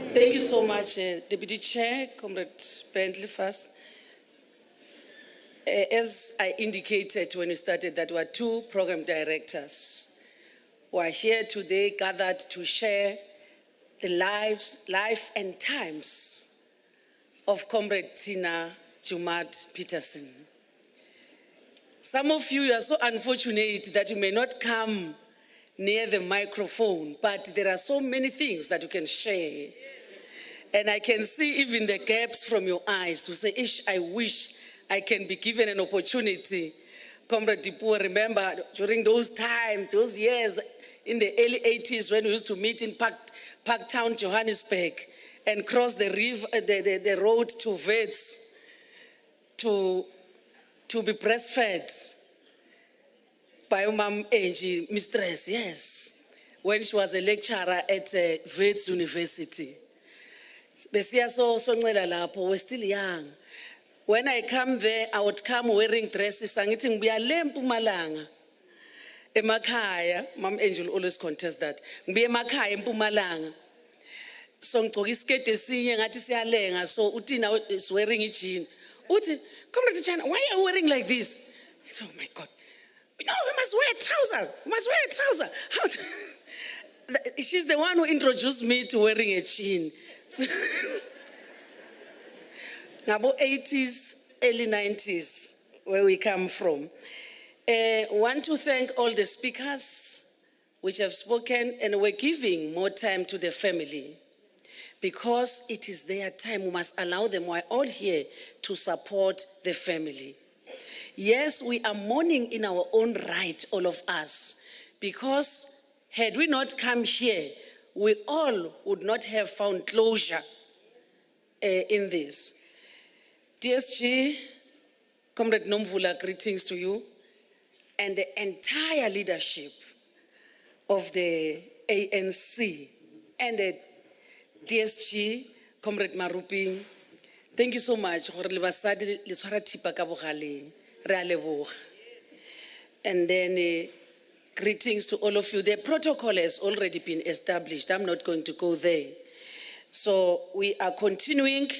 Thank you so much, Deputy Chair, Comrade Bentley first. As I indicated when we started, that we are 2 program directors who are here today gathered to share the life and times of Comrade Tina Joemat-Pettersson. Some of you are so unfortunate that you may not come near the microphone, but there are so many things that you can share. And I can see even the gaps from your eyes to say, I wish I can be given an opportunity. Comrade Dipu, remember during those times, those years in the early 80s when we used to meet in Parktown, Johannesburg, and cross the river, the road to Wits to be breastfed by Mom Angie Mistress, yes, when she was a lecturer at Wits University. We're still young. When I come there, I would come wearing dresses. Angithi ngibuya le Mpumalanga. Emakhaya, Mom Angel always contests that. Ngibuya emakhaya eMpumalanga. So ngigcoka isiketi esinye ngathi siyalenga. So uTina is wearing a jean. Uthi, Comrade China, why are you wearing like this? Oh my God. No, we must wear trousers. We must wear a trouser. How to... She's the one who introduced me to wearing a jean. About 80s, early 90s, where we come from. Want to thank all the speakers which have spoken, and we're giving more time to the family. because it is their time. We must allow them. We're all here to support the family. Yes, we are mourning in our own right, all of us, because had we not come here, we all would not have found closure in this. DSG, Comrade Nomvula, greetings to you and the entire leadership of the ANC and the DSG, Comrade Maruping. Thank you so much. And then greetings to all of you. The protocol has already been established. I'm not going to go there. So we are continuing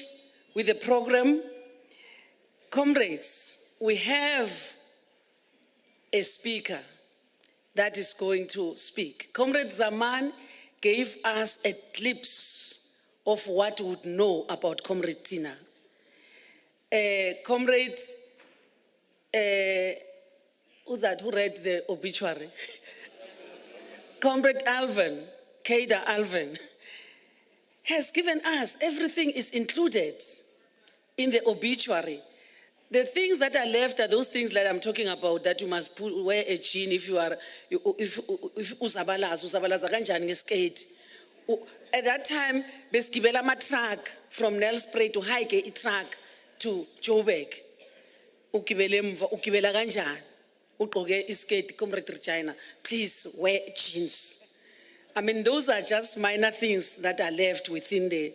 with the program. Comrades, we have a speaker that is going to speak. Comrade Zaman gave us a glimpse of what we would know about Comrade Tina. Comrade, who's that, who read the obituary? Comrade Alvin, Kader Alvin, has given us, everything is included in the obituary. The things that are left are those things that I'm talking about, that you must wear a jean if you are, if uzabalaza kanjani ngeskate. At that time, besigibela ama-truck from Nelspruit to hike a truck to Joburg. Ukibela kanjani? Ugqoke iskate, Comrade Regina. Please wear jeans. I mean, those are just minor things that are left within the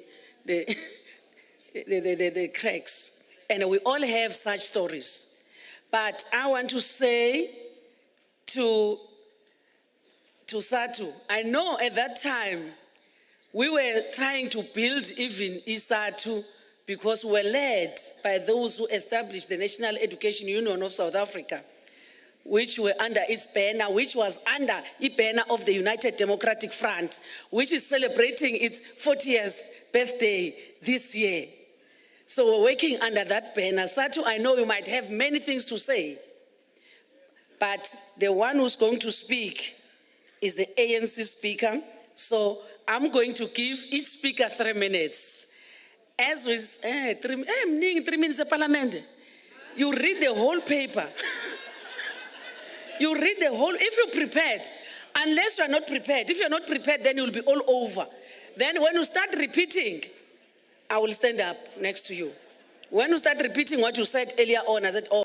cracks. And we all have such stories. But I want to say to Satu, I know at that time we were trying to build even Isatu because we were led by those who established the National Education Union of South Africa, which were under its banner, which was under the banner of the United Democratic Front, which is celebrating its 40th birthday this year. So we're working under that banner. Satu, I know you might have many things to say, but the one who's going to speak is the ANC speaker. So I'm going to give each speaker 3 minutes. As we 3 minutes of parliament. You read the whole paper. You read the whole, if you're prepared, unless you're not prepared. If you're not prepared, then you'll be all over. Then when you start repeating, I will stand up next to you. When you start repeating what you said earlier on, I said, oh.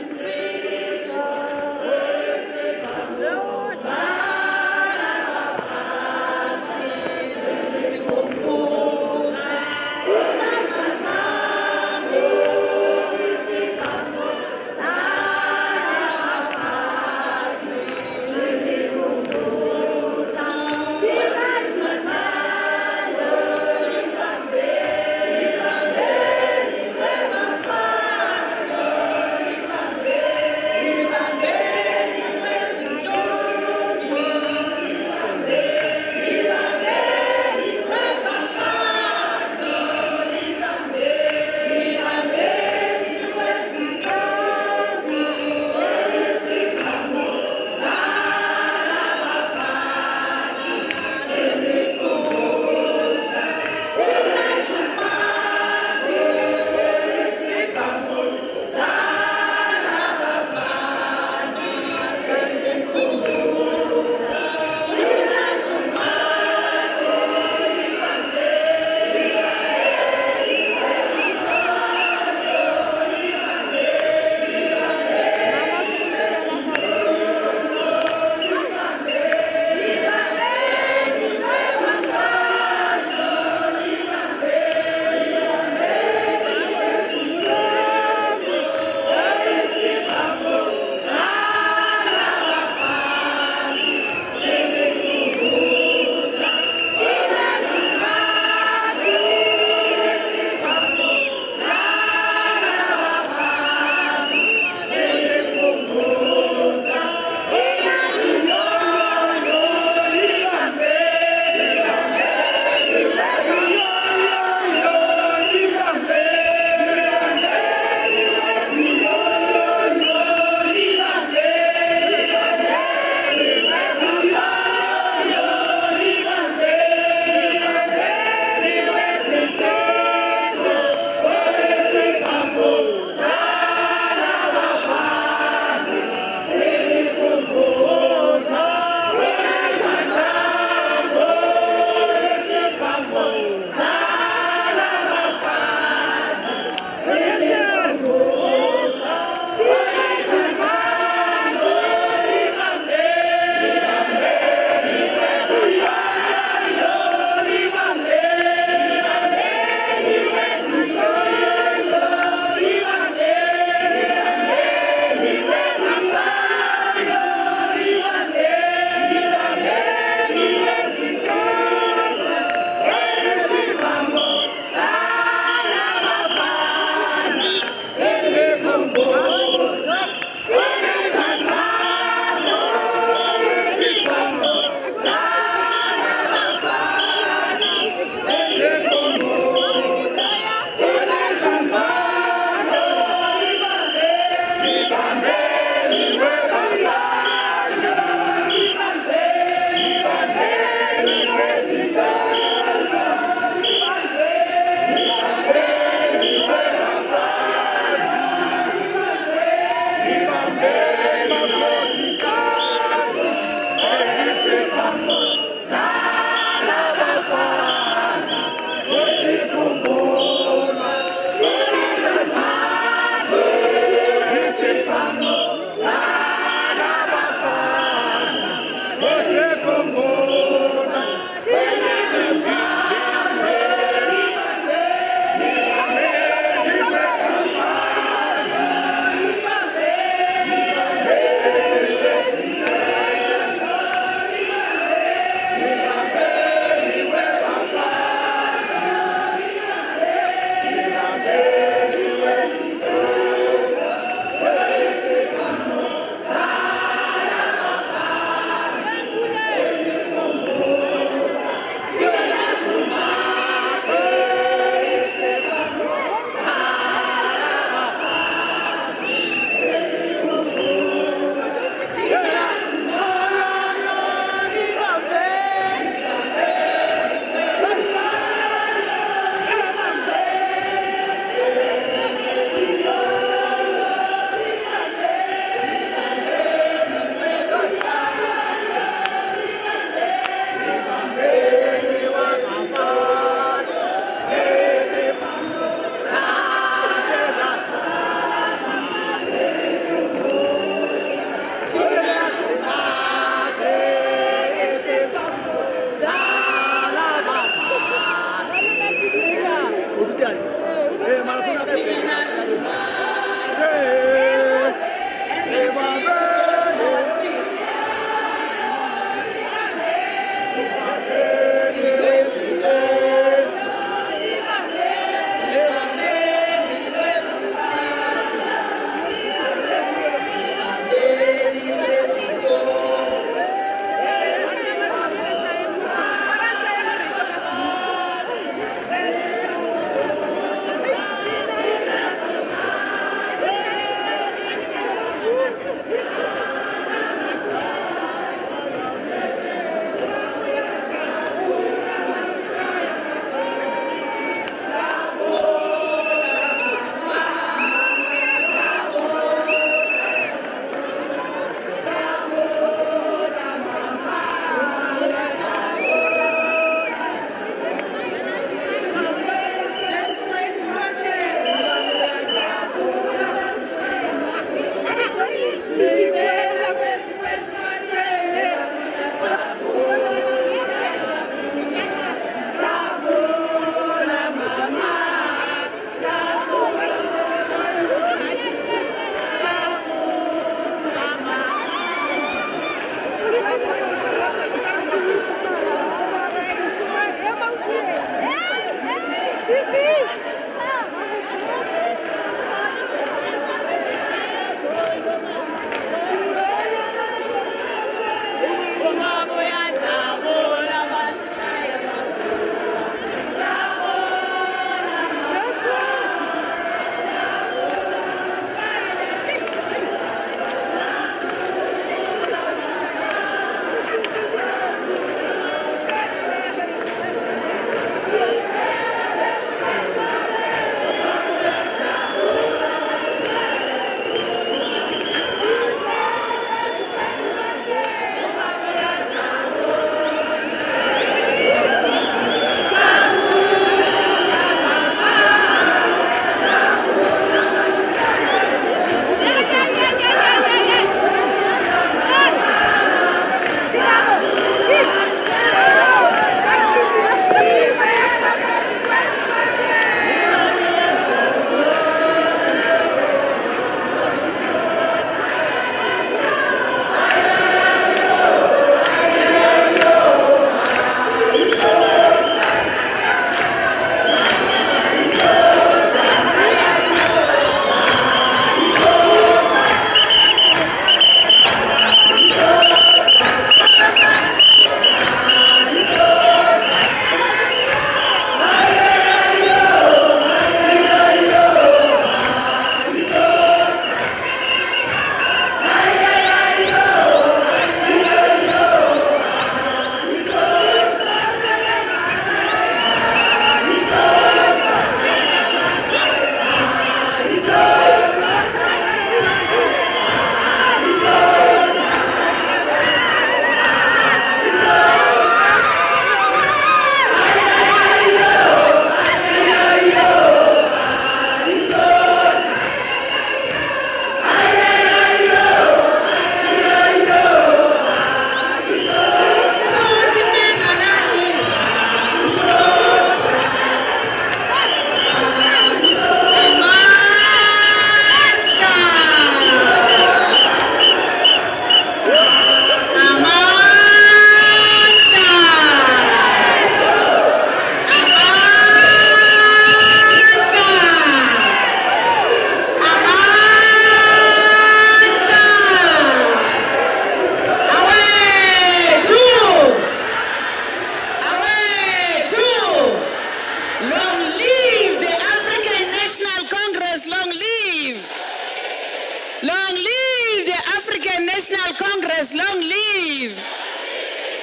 National Congress, long live.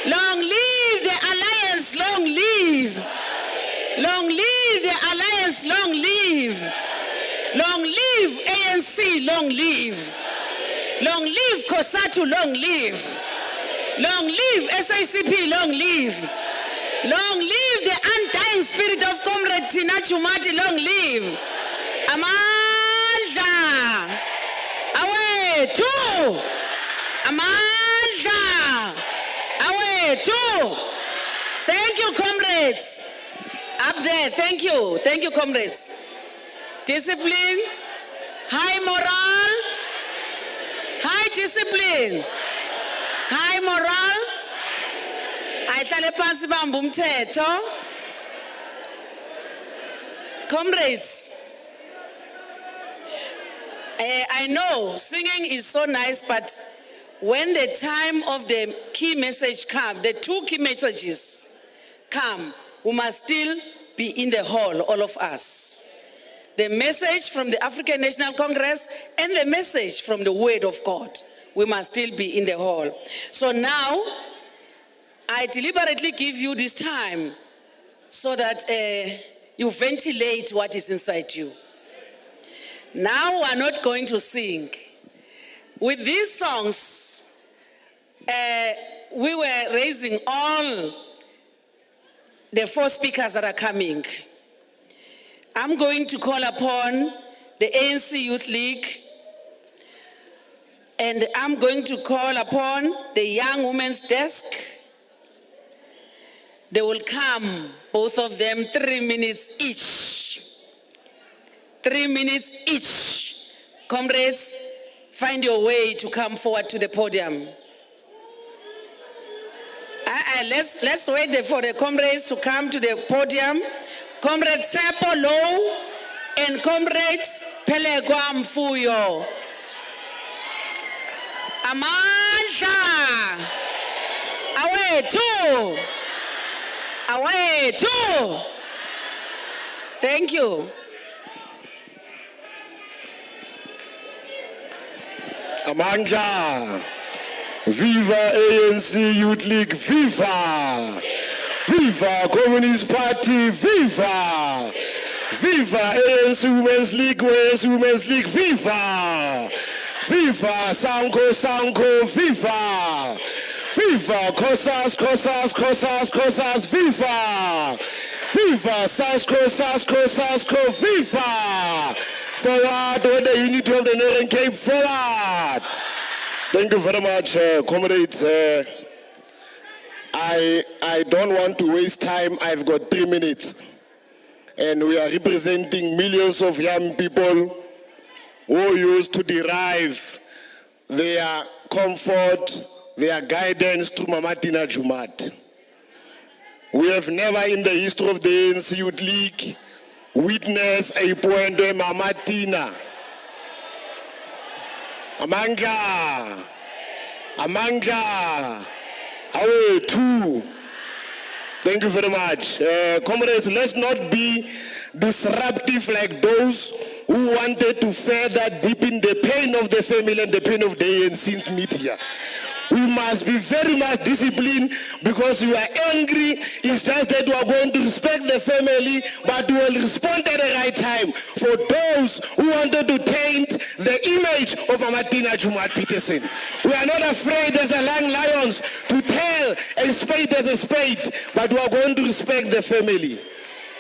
Long live the Alliance, long live. Long live the Alliance, long live. Long live ANC, long live. Long live COSATU, long live. Long live SICP, long live. Long live the undying spirit of Comrade Tina Joemat, long live. Amandla. Away, two. Amandla. Away, two. Thank you, comrades. Up there, thank you. Thank you, comrades. Discipline, high moral, high discipline, high moral. Ayihlale phansi bamba umthetho. Comrades, I know singing is so nice, but when the time of the key message comes, the two key messages come, we must still be in the hall, all of us. The message from the African National Congress and the message from the Word of God. We must still be in the hall. So now, I deliberately give you this time so that you ventilate what is inside you. Now we are not going to sing. With these songs, we were raising all the 4 speakers that are coming. I'm going to call upon the ANC Youth League, and I'm going to call upon the Young Women's Desk. They will come, both of them, 3 minutes each. 3 minutes each. Comrades, find your way to come forward to the podium. Let's wait for the comrades to come to the podium. Comrade Sepo Low, and Comrade Pelegwa Mfuyo. Amandla! Awethu! Awethu! Thank you. Amandla! Viva ANC Youth League! Viva! Viva Communist Party! Viva! Viva ANC Women's League! Women's League! Viva! Viva Sanko! Viva! Viva Kosas! Viva! Viva Sasko! Viva! Forward with the unity of the Northern Cape! Forward! Thank you very much, comrades. I don't want to waste time. I've got 3 minutes. And we are representing millions of young people who used to derive their comfort, their guidance to Mama Tina Joemat. We have never in the history of the ANC Youth League witnessed a point where Mama Tina, Amandla, away too. Thank you very much. Comrades, let's not be disruptive like those who wanted to further deepen the pain of the family and the pain of the ANC media. We must be very much disciplined because we are angry. It's just that we are going to respect the family, but we will respond at the right time for those who wanted to taint the image of Mama Tina Joemat-Pettersson. We are not afraid as the young lions to tell a spade as a spade, but we are going to respect the family.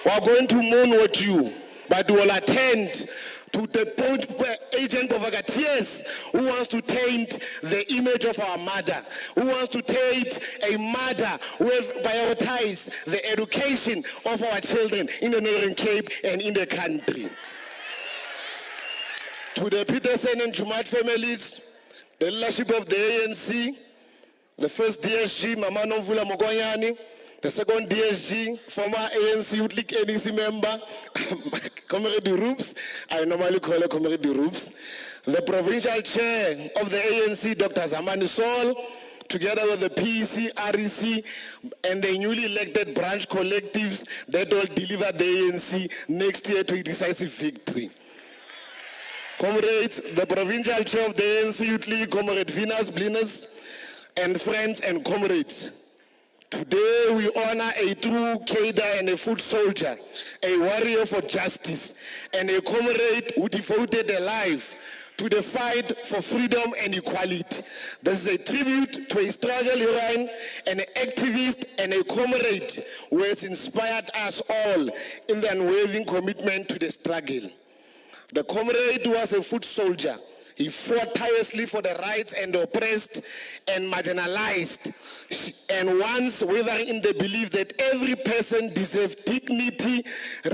We are going to mourn with you, but we will attend to the point where agent provocateurs who wants to taint the image of our mother, who wants to taint a mother who has prioritized the education of our children in the Northern Cape and in the country. To the Pettersson and Joemat families, the leadership of the ANC, the first DSG, Mama Nomvula Mogonyani, the second DSG, former ANC Youth League NEC member, Comrade Roops, I normally call her Comrade Roops, the provincial chair of the ANC, Dr. Zamani Sol, together with the PEC, REC, and the newly elected branch collectives that will deliver the ANC next year to a decisive victory. Comrades, the provincial chair of the ANC Youth League, Comrade Venus Blinus, and friends and comrades, today we honor a true cadre and a foot soldier, a warrior for justice, and a comrade who devoted their life to the fight for freedom and equality. This is a tribute to a struggle heroine, an activist, and a comrade who has inspired us all in the unwavering commitment to the struggle. The comrade was a foot soldier. He fought tirelessly for the rights and the oppressed and marginalized, and once wavering in the belief that every person deserves dignity,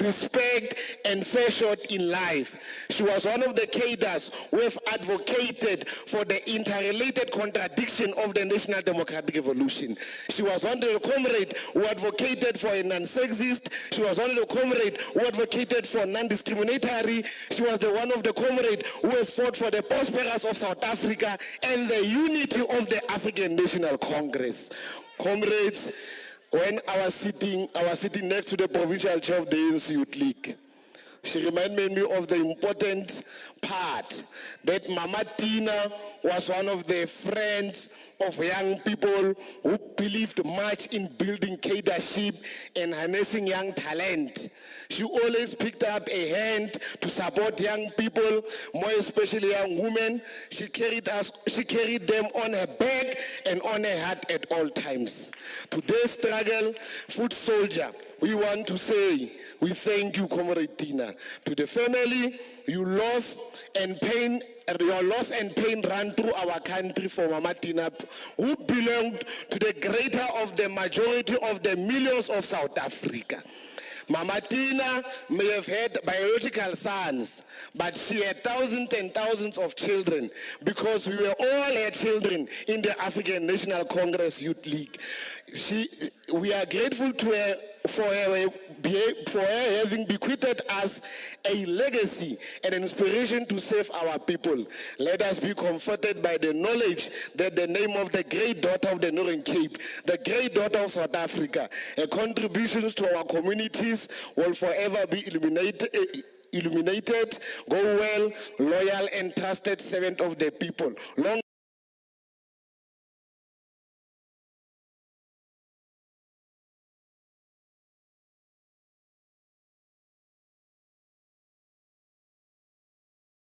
respect, and fair shot in life. She was one of the cadres who have advocated for the interrelated contradiction of the National Democratic Revolution. She was one of the comrades who advocated for a non-sexist. She was one of the comrades who advocated for non-discriminatory. She was the one of the comrades who has fought for the prosperous of South Africa and the unity of the African National Congress. Comrades, when I was sitting next to the provincial chair of the ANC Youth League, she reminded me of the important part that Mama Tina was one of the friends of young people who believed much in building cadreship and harnessing young talent. She always picked up a hand to support young people, more especially young women. She carried them on her back and on her heart at all times. Today's struggle, foot soldier, we want to say, we thank you, Comrade Tina. To the family, your loss and pain run through our country for Mama Tina, who belonged to the greater of the majority of the millions of South Africa. Mama Tina may have had biological sons, but she had thousands and thousands of children because we were all her children in the African National Congress Youth League. we are grateful to her for her having bequeathed us a legacy and an inspiration to save our people. Let us be comforted by the knowledge that the name of the great daughter of the Northern Cape, the great daughter of South Africa, her contributions to our communities will forever be illuminated, go well, loyal and trusted servant of the people. Long